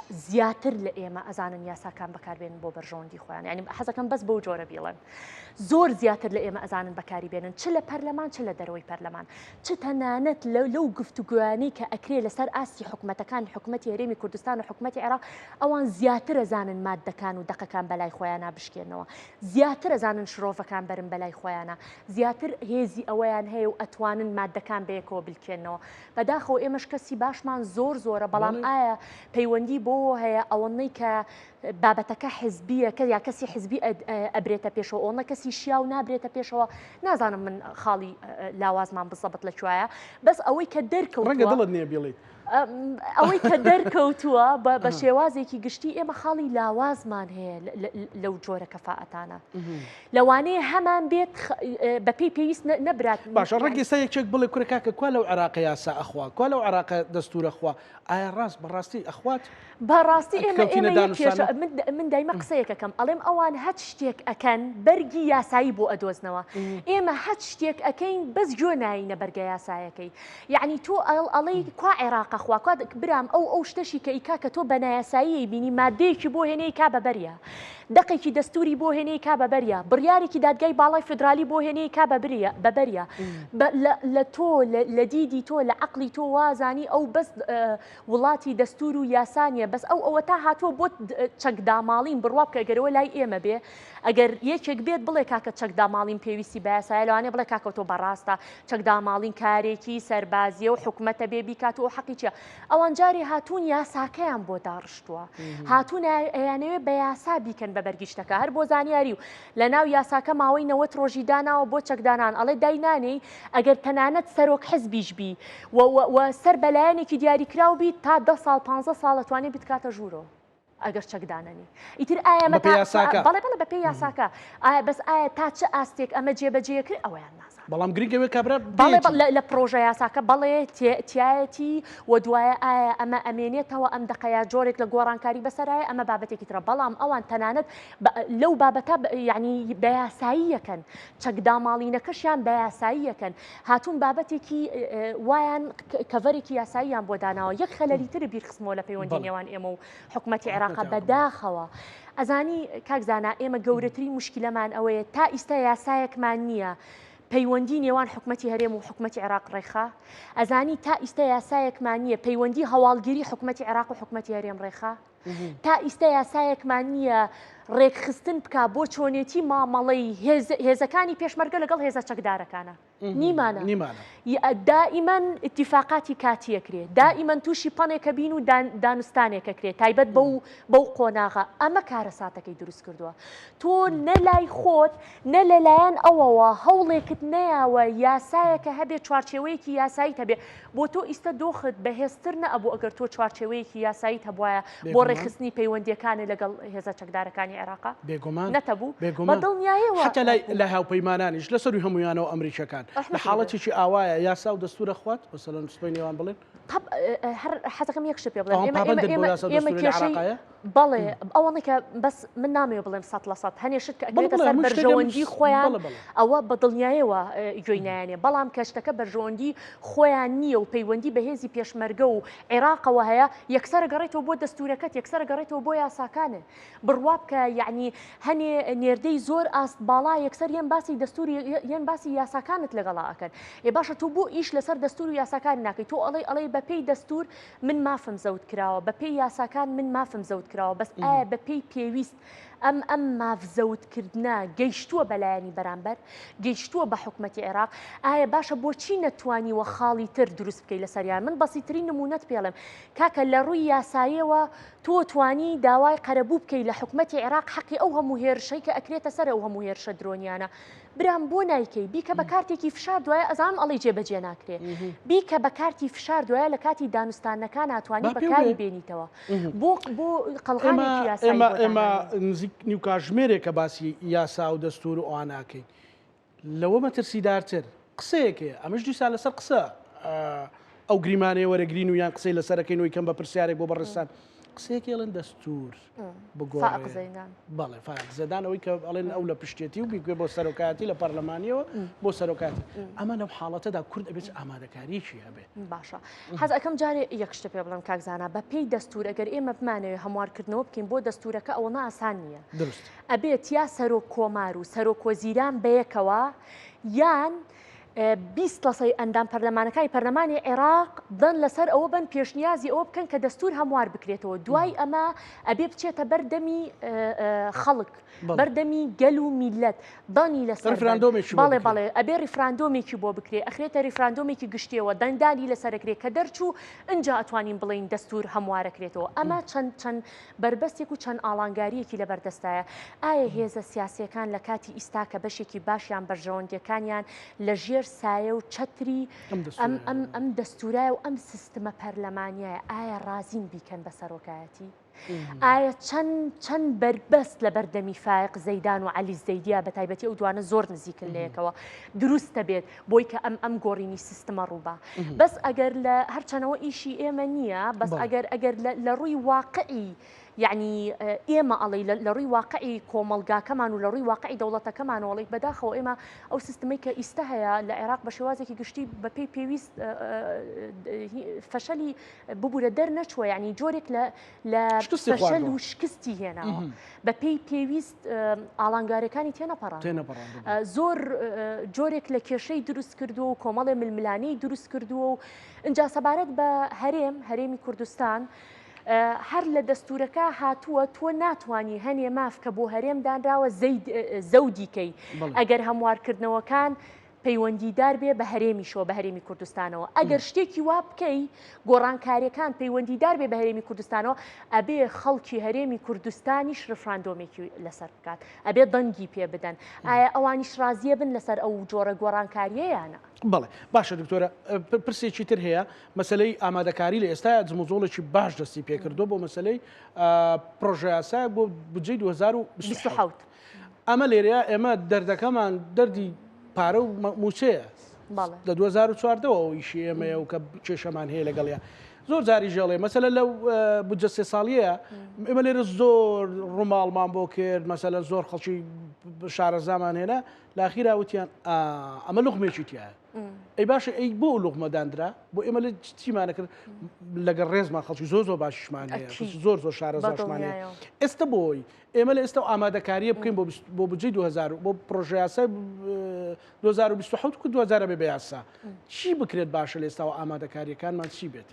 زیاتر لە ئێمە ئەزانن یاساکان بەکاربێنن بۆ بەرژەوەندی خۆیان ینی حەزەکەم بەس بەو جۆرە بیڵێن زۆر زیاتر لە ئێمە ئەزانن بەکاری بێنن چ لە پەرلەمان چ لە دەرەوەی پەرلەمان چ تەنانەت لەو گفتوگویانەی کە ئەکرێ لەسەر ئاستی حکوومەتەکان حکوومەتی هەرێمی کوردستان و حکوومەتی عێراق ئەوان زیاتر ئەزانن مادەکان و دەقەکان بەلای خۆیانە بشکێنەوە زیاتر ئەزانن شرۆڤەکان بەرن بەلای خۆیانە زیاتر هێزی ئەوەیان هەیە و ئەتوانن مادەکان بەیەکەوە بلکێنەوە بەداخەوە ئێمەش کەسی باشمان زۆرە بەڵام ئایا پەیوەندی بۆ هەیە ئەوەی کە بابەتەکە حزبیە کە یا کەسی حزبی ئەبرێتە پێشەوە ئەوە کەسی شیا و نابرێتە پێشەوە نازانم من خاڵی لاوازمان بزەبت لەکوایە بەس ئەوەی کە دەرکەوت ڕەنگە دڵت نییە بڵیت ئەوەی کە دەرکەوتووە بە شێوازێکی گشتی ئێمە خاڵی لاوازمان هەیە لەو جۆرە کەفاءەتانە لەوانەیە هەمان بێت بەپێی پێویست نەبرات باشە ڕەنگی سا یەکێک بڵێ کورە کاکە کوا لەو عێراقە یاسا ئەخوا کوا لەو عێراقە دەستورە خوا ئایا ڕاست بەڕاستی ئەخوات بەڕاستی ئێمە من دایمە قسەیەکەکەم ئەڵێم ئەوان هەچ شتێک ئەکەن بەرگی یاسایی بۆ ئەدۆزنەوە ئێمە هەچ شتێک ئەەکەین بەس جۆ ناینە بەرگە یاسایەکەی یعنی تۆ ئەڵێ کوا عێراقە ناخواکات برام ئەو شتەشی کە ئیکا کە تۆ بەنایاسایی بینی مادەیەکی بۆ هێنەی کا بەبەریە دەقێکی دەستوری بۆ هێنەی کا بەبەریە بڕیارێکی دادگای باڵای فدرالی بۆ هێنەی کا بەبەریە لە تۆ لە دیدی تۆ لە عقلی تۆ وازانی ئەو بەس وڵاتی دەستور و یاسانیە بەس ئەوە تا هاتووە بۆ چەکداماڵین بڕوا بکە گەرەوە لای ئێمە بێ ئەگەر یەکێک بێت بڵێ کاکە چەکداماڵین پێویستی بە یاسایە لەوانێ بڵێ کاکە تۆ بەڕاستە چەکداماڵین کارێکی سەربازیە و حکومەتە بێ بیکاتەوە حەقی چیە ئەوان جارێ هاتوون یاساکەیان بۆ داڕشتووە هاتوون ئەیانەوێ بە یاسا بیکەن بە بەرگیشتەکە هەر بۆ زانیاری و لە ناو یاساکە ماوەی 90 ڕۆژی داناوە بۆ چەکدانان ئەڵێ داینانەی ئەگەر تەنانەت سەرۆک حزبیش بی و سەر بەلایەنێکی دیاریکراو بیت تا 10 ساڵ 15 ساڵ دەتوانێت بتکاتە ژوورۆ ئەگەر چەکدانەنی ئیتر ئایا بەڵێ بە پێی یاساکە ئایا بەس ئایا تا چه ئاستێک ئەمە جێبەجێکرد ئەویان نازان بەڵام گرنگەوێ کابرا لە پرۆژە یاساکە بەڵێ تایەتی و دوایە ئایا ئەمە ئەمێنێتەوە ئەم دقەیە جۆرێک لە گۆڕانکاری بەسەرایە ئەمە بابەتێکی ترە بەڵام ئەوان تەنانەت لەو بابەتە یعنی بە یاسایی یەکەن چەکداماڵینەکەشیان بە یاسایی یەکەن هاتوون بابەتێکی وایان کەڤەرێکی یاساییان بۆ داناوە یەک خەلەری تر بیرخستمەوە لە پەیوەندی نێوان ئێمە و حکوومەتی عێراق بەداخەوە ئەزانی کاکزانە ئێمە گەورەترین موشکیلەمان ئەوەیە تا ئیستا یاسایەکمان نییە پەیوەندی نێوان حکوومەتی هەرێم و حکوومەتی عێراق ڕێخا ئەزانی تا ئیستا یاسایەکمان نییە پەیوەندی هەواڵگیری حکوومەتی عێراق و حکوومەتی هەرێم ڕێخا تا ئیستا یاسایەکمان نییە ڕێکخستن بکە بۆ چۆنێتی مامەڵەی هێزەکانی پێشمەرگە لەگەڵ هێزە چەکدارەکانە نیمانە دائیمەن اتفاقاتی کاتیەکرێت دائیمەن تووشی پەنێکە بین و دانوستانێکە کرێت تایبەت بەو قۆناغا ئەمە کارە ساتەکەی دروست کردووە تۆ نە لای خۆت نە لەلایەن ئەوەوە هەوڵێکت نەیاوە یاسایەکە هەبێ چوارچێوەیەکی یاساییت هەبێ بۆ تۆ ئیستا دۆخت بەهێزتر نەبوو ئەگەر تۆ چوارچێوەیەکی یاساییت هەبوایە بۆ ڕێخستنی پەیوەندیەکانی لەگەڵ هێزە چەکدارەکانی عێراقا بێگومان نەتەبوو بەدڵنیایەوە حتى لە هاوپەیمانانیش لەسەر هەمویانەوە ئەمریکەکان لە حاڵەتێکی ئاوایە یاسا و دەستورە خوات بەسەلەن سوپەی نێوان بڵێن هەر حەزەکەم یەک شت پێ بڵێن ئێمە کێشەی بەڵێ ئەوەڵی کە بەس من نامەوێ بڵێم 100% هەنێ شت کە ئەگرێتە سەر بەرژەوەندی خۆیان ئەوە بەدڵنیایەوە گوێی نایانێ بەڵام کەشتەکە بەرژەوەندی خۆیان نییە و پەیوەندی بە هێزی پێشمەرگە و عێراقەوە هەیە یەکسەر گەڕێتەوە بۆ دەستورەکەت یەکسەر گەڕێتەوە بۆ یاساکانێ بڕوا بکە یعنی هەنێ نێردەی زۆر ئاست باڵا یەکسەر یەن باسی دەستوری یەن باسی یاساکانت لەگەڵا ئەکەن ێ باشە تۆ بۆ ئیش لەسەر دەستور و یاساکان ناکەی تۆ ئەڵێ بەپێی دەستور من مافم زەوت کراوە بەپێی یاساکان من مافم زەوت کراوە بەس ئایا بەپێی پێویست ئەم مافزەوتکردە گەیشتووە بەلایەنی بەرامبەر گەیشتووە بە حکوومەتی عێراق ئایا باشە بۆچی نەتوانیوە خاڵی تر دروست بکەی لەسەریان من بەسیترین نمونەت پێڵم کاکە لە ڕووی یاساییەوە تۆ توانی داوای قەرەبوو بکەی لە حکوومەتی عێراق حەقی ئەو هەموو هێرشەی کە ئەکرێتە سەر ئەو هەموو هێرشە درۆنیانە برام بۆ نایکەی بیکە بە کارتێکی فشار دوایە ئەزانم ئەڵی جێبەجێ ناکرێ بیکە بە کارتی فشار دوایە لە کاتی دانوستانەکان ناتوانانی بەکاری بێنیتەوە بۆ قەڵغانێکی یاسایی ئێمە نزیک نیو کاتژمێرێکە باسی یاسا و دەستور و ئەواناکەین لەوە مەترسیدارتر قسەیەکێ ئەمەش دیسا لەسەر قسە ئەو گریمانەیە وەرەگرین و یان قسەی لەسەرەکەین و یکەم بە پرسیارێک بۆ بەڕێستان قسەیەکێڵن دەستور بەڵێ فاقزەدانەوەی کە ئەڵێن ئەو لە پشتێتی و بیگوێ بۆ سەرۆکایەتی لە پەرلەمانیەوە بۆ سەرۆکاتی ئەمە لەو حاڵەتەدا کورد ئەبێت ئامادەکاریشی هەبێت باشە حەز ئەەکەم جارێ یەک شتە پێ بڵم کاکزانە بە پێی دەستور ئەگەر ئێمە بمانەوێ هەموارکردنەوە بکەین بۆ دەستورەکە ئەوە ئاسان نییە ئەبێت یا سەرۆک کۆمار و سەرۆک وەزیران بەیەکەوە یان 20% ئەندام پەرلەمانەکانی پەرلەمانی عێراق دەن لەسەر ئەوە بن پێشنیازی ئەوە بکەن کە دەستور هەموار بکرێتەوە دوای ئەمە ئەبێ بچێتە بەردەمی خەڵک بەردەمی گەل و میلەت دانی لەسەر بەڵێ ئەبێ ریفراندۆمێکی بۆ بکرێ ئەخرێتە ریفراندۆمێکی گشتیەوە دەنگدانی لەسەرەکرێت کە دەرچوو اینجا ئەتوانین بڵین دەستور هەموارەکرێتەوە ئەمە چەند بربەستێک و چەند ئاڵانگاریەکی لە بەردەستایە ئایا هێزە سیاسیەکان لە کاتی ئیستا کە بەشێکی باشیان بەرژەوەندەکانیان لە ژێر سایە و چەتری ئەم دەستورایە و ئەم سیستمە پەرلەمانیایە ئایا ڕازین بیکەن بە سەرۆکایەتی ئایا چەند بربەست لە بەردەمی فایق زەیدان و عەلی زەیدیا بە تایبەتی ئەو دوانە زۆر نزیکن لەیەکەوە دروستە بێت بۆی کە ئەم گۆڕینی سیستمە ڕووبا بەس ئەگەر لە هەرچەنەوە ئیشی ئێمە نییە بەس ئەگەر لە ڕووی واقعی یعنی ئێمە ئەڵێ لە ڕووی واقعی کۆمەلگاکەمان و لە ڕووی واقعی دەوڵەتەکەمانەوەڵی بەداخەوە ئێمە ئەو سیستمی کە ئیستا هەیە لە عێراق بە شێوازێکی گشتی بەپێی پێویست فەشەلی ببوورە دەرنەچووە، یعنی جۆرێک لە فەشەل و شکستی هێناوە بەپێی پێویست ئاڵانگارەکانی تێنەپەڕان زۆر جۆرێک لە کێشەی دروست کردو و کۆمەڵێ ململانەی دروست کردووە و اینجا سەبارەت بە هەرێمی کوردستان هەر لە دەستورەکە هاتووە تۆ ناتوانانی هەنێ ماف کە بۆ هەرێم دانراوە زەودیکەی ئەگەر هەموارکردنەوەکان پەیوەندیدار بێ بە هەرێمیشەوە بە هەرێمی کوردستانەوە ئەگەر شتێکی وا بکەی گۆڕانکاریەکان پەیوەندیدار بێ بە هەرێمی کوردستانەوە ئەبێ خەڵکی هەرێمی کوردستانیش ڕفراندۆمێکی لەسەر بکات ئەبێ دەنگی پێ بدەن ئایا ئەوانیش ڕازیە بن لەسەر ئەو جۆرە گۆڕانکاریەیانە؟ بەڵێ باشە دکتۆرە پرسێکی تر هەیە مەسلەی ئامادەکاری لە ئێستا جموزۆڵێکی باش دەستی پێکردو بۆ مەسلەی پرۆژە یاسا بۆ بجێ 2027 ئەمە لێرەیە ئێمە دەردەکەمان دەردی پارە و موچەیە لە 2014ەوە ئیشی ئێمەیە و کە کێشەمان هەیە لەگەڵیە زۆر جاری ژێڵێ مەسەلە لەو بجە 3 ساڵیە ئێمە لێرە زۆر ڕووماڵمان بۆ کرد مەسەلە زۆر خەڵکی شارەزامان هێنا لاخیرا وتیان ئەمە لوقمێکی تایە ئەی باشە ئەی بۆ لوقمەدانرا بۆ ئێمە لە چیمانە کرد لەگەڵ ڕێزمان خەڵکی زۆر باشیشمان هەیە زۆر شارەزاشمان هەیە ئێستا بۆی ئێمە لە ئێستا ئامادەکاریە بکەین بۆ بجێ 2000 بۆ پرۆژە یاسا 2027 و 2000 بێ یاسا چی بکرێت باشە لە ئێستاوە ئامادەکاریەکانمان چی بێت؟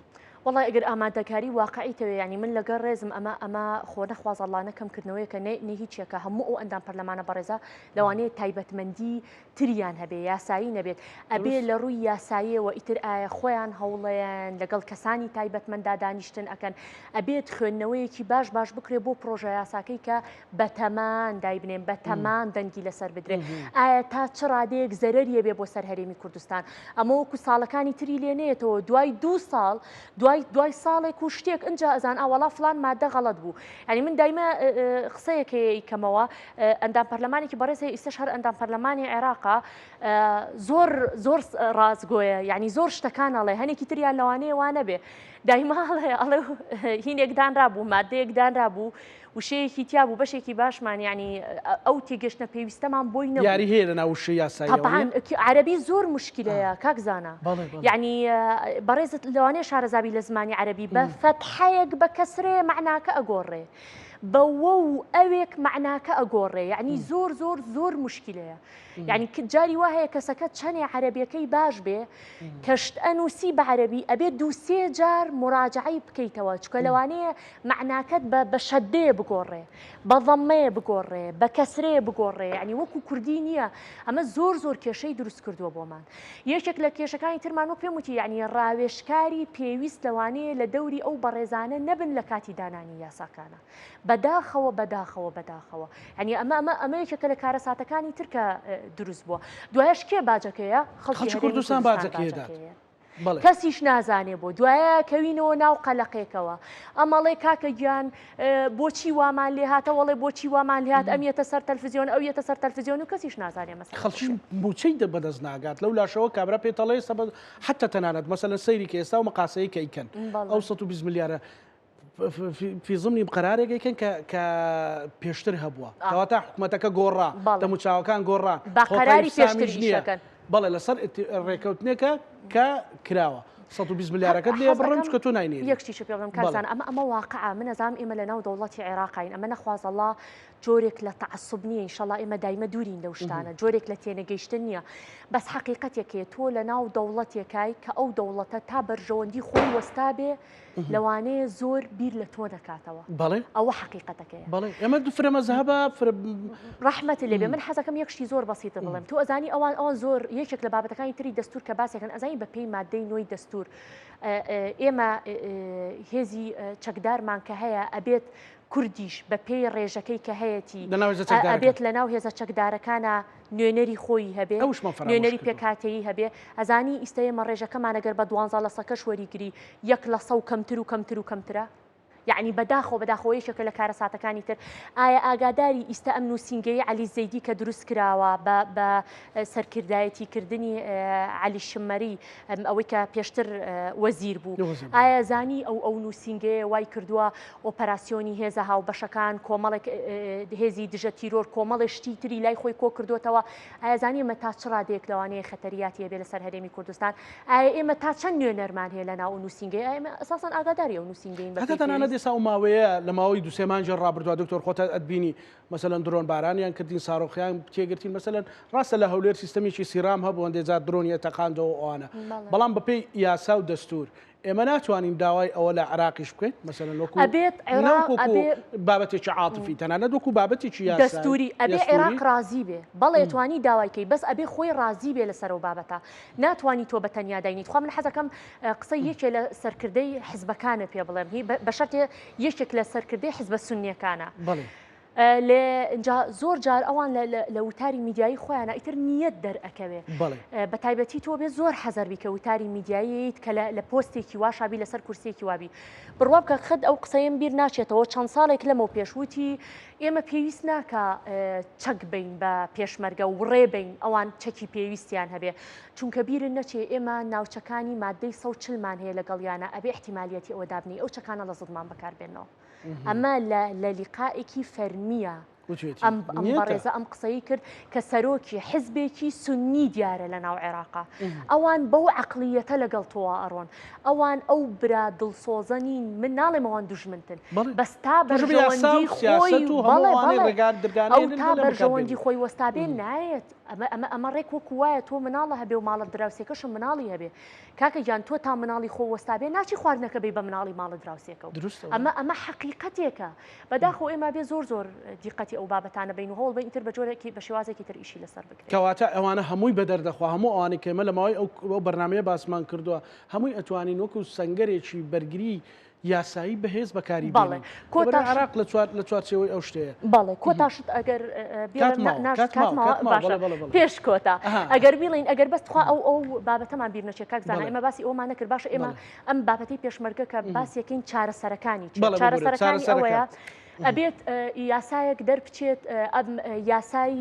وڵای ئەگەر ئامادەکاری واقعیتەوە ینی من لەگەڵ ڕێزم ئەمە خۆ نەخواز ئەڵڵانە کەمکردنەوەی کە نە هیچێکە هەموو ئەو ئەندام پەرلەمانە بەڕێزە لەوانەیە تایبەتمەندی تریان هەبێ یاسایی نەبێت ئەبێ لە ڕووی یاساییەوە ئیتر ئایا خۆیان هەوڵەیان لەگەڵ کەسانی تایبەتمەندا دانیشتن ئەکەن ئەبێت خوێندنەوەیەکی باش بکرێ بۆ پرۆژە یاساکەی کە بەتەمان دایبنێن بەتەمان دەنگی لەسەر بدرێت ئایا تا چ ڕادەیەک زەرەریە بێ بۆ سەر هەرێمی کوردستان ئەمە وەکو ساڵەکانی تری لێنێتەوە دوای 2 ساڵ دوای ساڵێک و شتێک ئەجا ئەزان ئاوەڵا فلان مادە غەڵەت بوو ینی من دایمە قسەیەکی کەمەوە ئەندام پەرلەمانێکی بەڕێز ئیسش هەر ئەندام پەرلەمانی عێراقا زۆر ڕازگۆیە ینی زۆر شتەکان ئەڵێ هەنێکی تریان لەوانەیە وانە بێ دایما ئەڵێ هینێکدانرا بوو مادەیەکدانرا بوو وشەیەکی تیا بوو بەشێکی باشمان ینی ئەو تێگەشتە پێویستەمان بۆی نەبوو یاری هەیە لەناو وشەی یاسایی طبعاً عەرەبی زۆر مشکلەیە کاکزانە یعنی بەڕێزت لەوانەیە شارەزابی لە زمانی عەرەبی بە فەتحەیەک بە کەسرێ معناکە ئەگۆڕێ بە وەو ئەوێک معناکە ئەگۆڕێ یعنی زۆر مشکلەیە یعنی جاری وا هەیە کەسەکە چەنێ عەرەبیەکەی باش بێ کەشت ئەنووسی بە عەرەبی ئەبێت 2-3 جار مراجعەی بکەیتەوە چکە لەوانەیە معناکەت بە شەدەیە بگۆڕێ بە ضەممەیە بگۆڕێ بە کەسرەیە بگۆڕێ یعنی وەکو کوردی نییە ئەمە زۆر کێشەی دروست کردووە بۆمان یەکێک لە کێشەکانی ترمان وەک پێم وتی یعنی ڕاوێژکاری پێویست لەوانەیە لە دەوری ئەو بەڕێزانە نەبن لە کاتی دانانی یاساکانە بەداخەوە ینی ئەمە یەکێکە لە کارە ساتەکانی ترکە دروست بووە دوایش کێ باجەکەیە خەڵکی کوردستان باجەکەیە کەسیش نازانێ بۆ دوایە کەوینەوە ناو قەلەقێکەوە ئەمەڵێ کاکە گیان بۆچی وامان لێ هاتە وەڵێ بۆچی وامان لێ هات ئەمیێتە سەر تەلڤیزیۆن ئەو یێتە سەر تەلڤیزیۆن و کەسیش نازانێ مەسەڵەن خەڵکی بۆچەی بەدەست ناگات لەو لاشەوە کابرا پێتەڵێ سەبەت حتا تەنانەت مەسەلەن سەیری کە ئێستا و مەقاسەیە کە ئیکەن ئەو 120 ملیارە في ضمن قرارێک یەکەن کە پێشتر هەبووە کەواتە حکوومەتەکە گۆڕا دەموچاوەکان گۆڕان با قەراری پێشتریشەکەن بەڵێ لەسەر ڕێکەوتنێکە کە کراوە 120 ملیارەکەت لێ بڕم چکە تۆ ناینێ یەکشتیشە پێ بڵم کارزان ئەمە واقعە من ئەزانم ئێمە لەناو دەوڵەتی عێراقین ئەمە نەخوازەڵا جۆرێک لە تەعەسوب نییە ئینشەڵا ئێمە دایمە دوورین لەو شتانە جۆرێک لە تێنەگەیشتن نییە بەس حەقیقەتێکێ تۆ لەناو دەوڵەتێکای کە ئەو دەوڵەتە تا بەرژەوەندی خۆی وەستا بێ لەوانەیە زۆر بیر لە تۆ دەکاتەوە ئەوە حەقیقەتەکەیە ئێمە دو فرە مەزهەبە ڕەحمەت لێبێ من حەزەکەم یەکشتی زۆر بەسیتە بڵێم تۆ ئەزانی ئەوان زۆر یەکێک لە بابەتەکانی تری دەستور کە باسێکن ئەزانی بە پێی مادەی نۆی دەستور ئێمە هێزی چەکدارمان کە هەیە ئەبێت کوردیش بە پێی ڕێژەکەی کە هەیەی ئەبێت لە ناو هێزە چەکدارەکانە نوێنەری خۆی هەبێ نوێنەری پێکاتەیی هەبێ ئەزانی ئیستا ئێمە ڕێژەکەمان ئەگەر بە 12 لە سەکەش وەریگری 1 لە 100 کەمتر و کەمترە یعنی بەداخەوەیەکە لە کارەساتەکانی تر ئایا ئاگاداری ئیستا ئەم نووسینگەی علی زەیدی کە دروست کراوە بە سەرکردایەتی کردنی علی شمەری ئەوەی کە پێشتر وەزیر بوو ئایا زانی ئەو نووسینگەیە وای کردووە ئۆپەراسیۆنی هێزە هاوبەشەکان کۆمەڵێک هێزی دژە تیرۆر کۆمەڵی شتی تری لای خۆی کۆ کردوتەوە ئایا زانی ئێمە تا چ ڕادێک لەوانەیە خەتەریاتی هەبێ لەسەر هەرێمی کوردستان ئایا ئێمە تا چەند نوێنەرمان هەیە لەناو ئەو نووسینگەی ئێمە ئەساساً ئاگاداری ئەو نووسینگەین هەتانە دێسا و ماوەیە لە ماوەی دو سێمانجە ڕابردووە دکتۆر خۆتە ئەتبینی مەسەلەن درۆن بارانیان کردین ساڕۆخیان تێگرتین مەسەلەن ڕاستە لە هەولێر سیستەمێکی سیرام هەبوو ئەندێجات درۆنیە تەقاندەوە ئەوانە بەڵام بەپێی یاسا و دەستور ئێمە ناتوانین داوای ئەوە لە عراقیش بکەین مەسەلەن وەکو بابەتێکی عاتفی تەنانەت وەکو بابەتێکی یاسا دەستوری ئەبێ عێراق رازی بێ بەڵێ توانی داوایکەی بەس ئەبێ خۆی رازی بێ لەسەر و بابەتە ناتوانی تۆ بە تەنیا داینیت خوا من حەزەکەم قسەی یەکێ لە سەرکردەی حیزبەکانە پێ بڵێم بە شەرتێ یەکێک لە سەرکردەی حیزبە سونیەکانە لێ اینجا زۆر جار ئەوان لە وتاری میدیایی خۆیانە ئیتر نیەت دەرئەکەوێ بە تایبەتی تۆ بێ زۆر حەزەر بی کە وتاری میدیاییت کە لە پۆستێکی واشابی لەسەر کورسێکی وابی بڕوا بکە خەت ئەو قسەیم بیر ناچێتەوە چەند ساڵێک لەمەوە پێشوتی ئێمە پێویست ناکە چەک بین بە پێشمەرگە و ڕێبین ئەوان چەکی پێویستیان هەبێ چونکە بیرن نەچێ ئێمە ناوچەکانی مادەی 140مان هەیە لەگەڵیانە ئەبێ احتیمالیەتی ئەوە دابنی ئەو چەکانە لە زڵمان بەکاربێنەوە ئەمە لە لیقائێکی فەرمیە ئەم بەڕێزە ئەم قسەی کرد کە سەرۆکی حزبێکی سنی دیارە لە ناو عێراقا ئەوان بەو عەقلیەتە لەگەڵ تۆوە ئەڕۆن ئەوان ئەو برا دڵسۆزەنین من ناڵێم ئەوان دوژمنتن بەس تا بەرژەوەندی خۆی ئەو تا بەرژەوەندی خۆی وەستابێن نایەت ئەمە ڕێک وەکو وایە تۆ مناڵە هەبێ و ماڵە دراوسێکەشم مناڵی هەبێ کاکە گیان تۆ تا مناڵی خۆ وەستابێ ناچی خواردنەکە بێ بە مناڵی ماڵە دراوسێکە ئەمە حەقیقەتێکە بەداخۆ ئێمە بێ زۆر دیقەتی ئەو بابەتانە بین و هەوڵ بین ئیتر بە جۆرێکی بە شێوازێکی تر ئیشی لەسەر بکرێت کەواتە ئەوانە هەمووی بەدەردەخوا هەموو ئەوانەی کە ئێمە لە ماوەی ئەو بەرنامەیە باسمان کردووە هەمووی ئەتوانین وەکو سەنگەرێکی بەرگری یاسایی بەهێز بەکاری بڵێ عراق لە چوارچێوەی ئەو شتەیە بەڵێ کۆتاشت ئەگەر پێش کۆتا ئەگەر بیڵین ئەگەر بەستخوا ئەو بابەتەمان بیر نەچێت کاکزانە ئێمە باسی ئەومان نەکرد باشە ئێمە ئەم بابەتی پێشمەرگە کە باسیەکەین چارەسەرەکانی چارەسەرەکانی ئەوەیە ئەبێت یاسایەک دەربچێت یاسای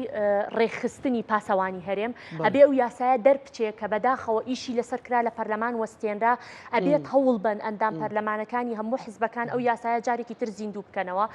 ڕێخستنی پاسەوانی هەرێم ئەبێ ئەو یاسایە دەربچێت کە بەداخەوە ئیشی لەسەر کرا لە پەرلەمان وەستێنرا ئەبێت هەوڵ بن ئەندام پەرلەمانەکانی هەموو حیزبەکان ئەو یاسایە جارێکی تر زیندوو بکەنەوە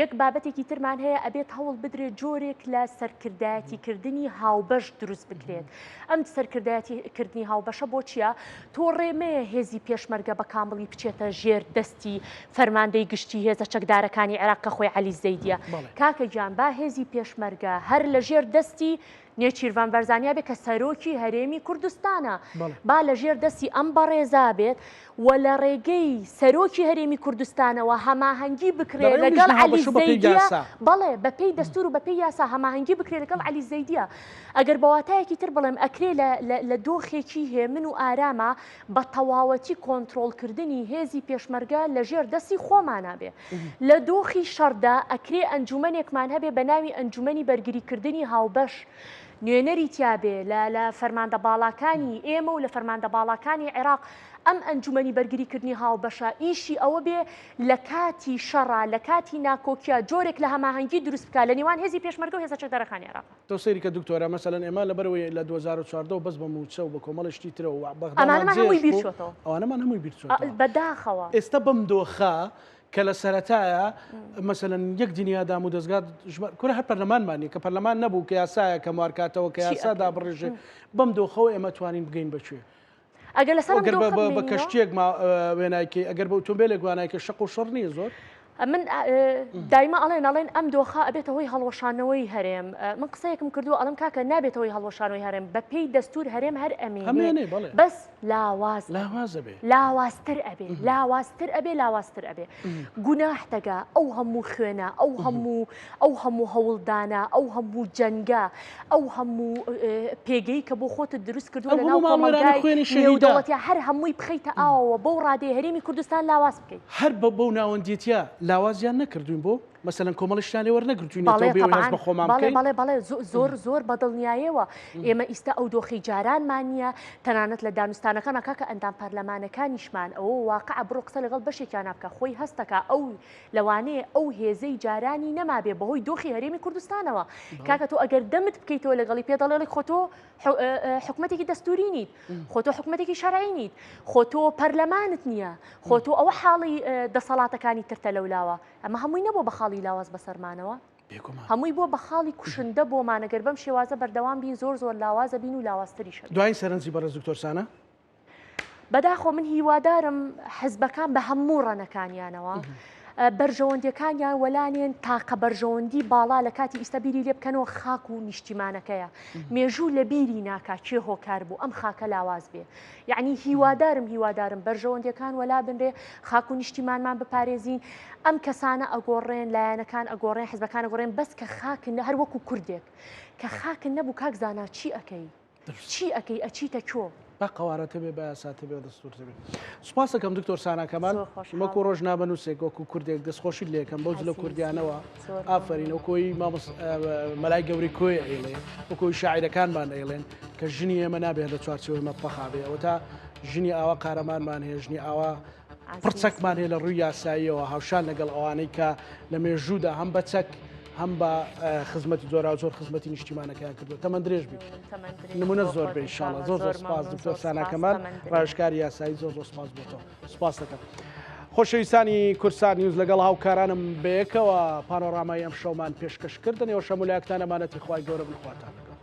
یەک بابەتێکی ترمان هەیە ئەبێت هەوڵ بدرێت جۆرێک لە سەرکردایەتیکردنی هاوبەش دروست بکرێت ئەم سەرکردایەتیکردنی هاوبەشە بۆ چییە تۆ ڕێمەیە هێزی پێشمەرگە بە کامڵی بچێتە ژێر دەستی فەرماندەی گشتی هێزە چەکدارەکانی عێراق کە خۆی عەلی زەیدیە کاکە گیان با هێزی پێشمەرگە هەر لە ژێر دەستی نێچیروان بەرزانیا بێت کە سەرۆکی هەرێمی کوردستانە با لە ژێر دەستی ئەم بەڕێزا بێت و لە ڕێگەی سەرۆکی هەرێمی کوردستانەوە هەماهەنگی بکرێت لەگەڵ عەلی زەیدیە بەڵێ بەپێی دەستور و بەپێی یاسا هەماهەنگی بکرێت لەگەڵ عەلی زەیدیە ئەگەر بەواتایەکی تر بڵێم ئەکرێ لە دۆخێکی هێمن و ئارامە بە تەواوەتی کۆنتڕۆڵکردنی هێزی پێشمەرگە لە ژێر دەستی خۆمانە بێ لە دۆخی شەڕدا ئەکرێ ئەنجومەنێکمان هەبێ بە ناوی ئەنجومەنی بەرگریکردنی هاوبەش نوێنەری تیابێ لە فەرماندە باڵاکانی ئێمە و لە فەرماندە باڵاکانی عێراق ئەم ئەنجومەنی بەرگریکردنی هاوبەشە ئیشی ئەوە بێ لە کاتی شەڕا لە کاتی ناکۆکیە جۆرێک لە هەماهەنگی دروست بکات لە نێوان هێزی پێشمەرگە و هێزە چەکدارەکانی عێراق تۆ سەیری کە دکتۆرە مەسەلەن ئێمە لەبەرەوەی لە 2014 بەس بە موچە و بە کۆمەڵشتی ترەوە ئەمانەمان هەمووی بیرچۆتەوە ئەوانەمان هەمووی بیرچۆتەوە بەداخەوە ئێستا بەم دۆخە کە لە سەرەتایە مەسەلەن یەک دنیادام و دەستگات کورە هەر پەرلەمانمانی کە پەرلەمان نەبوو کە یاسایە کە مارکاتەوە کە یاسادا بڕێژێ بەم دۆخەوە ئێمە توانین بگەین بەکوێ ئەگەر لەسەر بە کەشتێک وێنایکە ئەگەر بە ئۆتۆمبیلێک وانایکە شەق و شەڕ نییە زۆر من دایما ئەڵێن ئەم دۆخە ئەبێتەوەی هەڵوەشانەوەی هەرێم من قسەیەکم کردووە ئەڵم کاکە نابێتەوەی هەڵوەشانەوەی هەرێم بە پێی دەستور هەرێم هەر ئەمێنێ بەس لاوازتر ئەبێ لاوازتر ئەبێ گوناح دەگا ئەو هەموو خوێنە ئەو هەموو هەوڵدانە ئەو هەموو جەنگە ئەو هەموو پێگەی کە بۆ خۆتت دروست کردو لە ناو کۆمەلگای نێودەوڵەتیە هەر هەمووی بخەیتە ئاوەوە بەو ڕادەیە هەرێمی کوردستان لاواز بکەیت هەر بەو ناوەندیەتە لاوازیان نەکردوین بۆ مەسەلەن کۆمەڵیشتانی وەرنەگرتوینەوە بێ هەست بە خۆمان بکەین بەڵێ زۆر بەدڵنیایەوە ئێمە ئیستا ئەو دۆخی جارانمان نییە تەنانەت لە دانوستانەکەمان کاکە ئەندام پەرلەمانەکانیشمان ئەوە واقع بڕۆ قسە لەگەڵ بەشێکیان بکە خۆی هەستەکە ئەو لەوانەیە ئەو هێزەی جارانی نەما بێ بەهۆی دۆخی هەرێمی کوردستانەوە کاکە تۆ ئەگەر دەمت بکەیتەوە لەگەڵی پێ دەڵێڵی خۆ تۆ حکومەتێکی دەستوری نیت خۆ تۆ حکومەتێکی شەرعی نیت خۆ تۆ پەرلەمانت نییە خۆ تۆ ئەوە حاڵی دەسەڵاتەکانی ترتە لەولاوە ئەمە هەمووی نەبوو بە خاڵی لاواز بەسەرمانەوە هەمووی بۆ بە خاڵی کوشندە بۆمانەگەر بەم شێوازە بەردەوام بین زۆر لاوازە بین و لاوازتریش دوای سەرنجی بەڕێز دکتۆرسانە بەداخۆ من هیوادارم حزبەکان بە هەموو ڕەنەکانیانەوە بەرژەوەندیەکانیان وەلانێن تاقە بەرژەوەندی باڵا لە کاتی ئیستا بیری لێ بکەنەوە خاک و نیشتیمانەکەیە مێژوو لە بیری ناکات چێ هۆکار بوو ئەم خاکە لاواز بێ یعنی هیوادارم بەرژەوەندیەکان وەلا بنرێ خاک و نیشتیمانمان بپارێزین ئەم کەسانە ئەگۆڕێن لایەنەکان ئەگۆڕێن حزبەکان ئەگۆڕێن بەس کە خاکن هەر وەکو کوردێک کە خاکن نەبوو کاک زانا چی ئەەکەی ئەچیتە چۆ با قوارەتە بێ بەساتە بێ دەستورتە بێ سوپاس دەکەم دکتۆر ساناکەمان وەکو ڕۆژنامە نووسێک وەکو کوردێک دەستخۆشی لێکەم بەو لە کوردیانەوە ئافرین وەکۆی مەلای گەوری کۆی ئەیڵێ وەکۆی شاعیرەکانمان ئەیڵێن کە ژنی ئێمە نابێت لە چوارچەوەی مەتبەخا بێ ئەوە تا ژنی ئاوا قارەمانمان هەیە ژنی ئاوا پرچەکمان هەیە لە ڕووی یاساییەوە هاوشان لەگەڵ ئەوانەی کە لە مێژوودا هەم بە چەک هەم بە خزمەتی زۆر خزمەتی نیشتیمانەکەیان کردو تەمەند درێژ بیت نمونە زۆر بێ ئینشاڵڵا زۆر سپاس دکتۆر ساناکەمان ڕاژکاری یاسایی زۆر سپاس بۆتەوە سپاس دەکەم خۆشەویستانی کورسان نیوز لەگەڵ هاوکارانم بەیەکەوە پانۆڕامای ئەم شەومان پێشکەشکردنەوە شەمولایەکتان ئەمانەتی خوای گەورە بخواتان لەگەڵ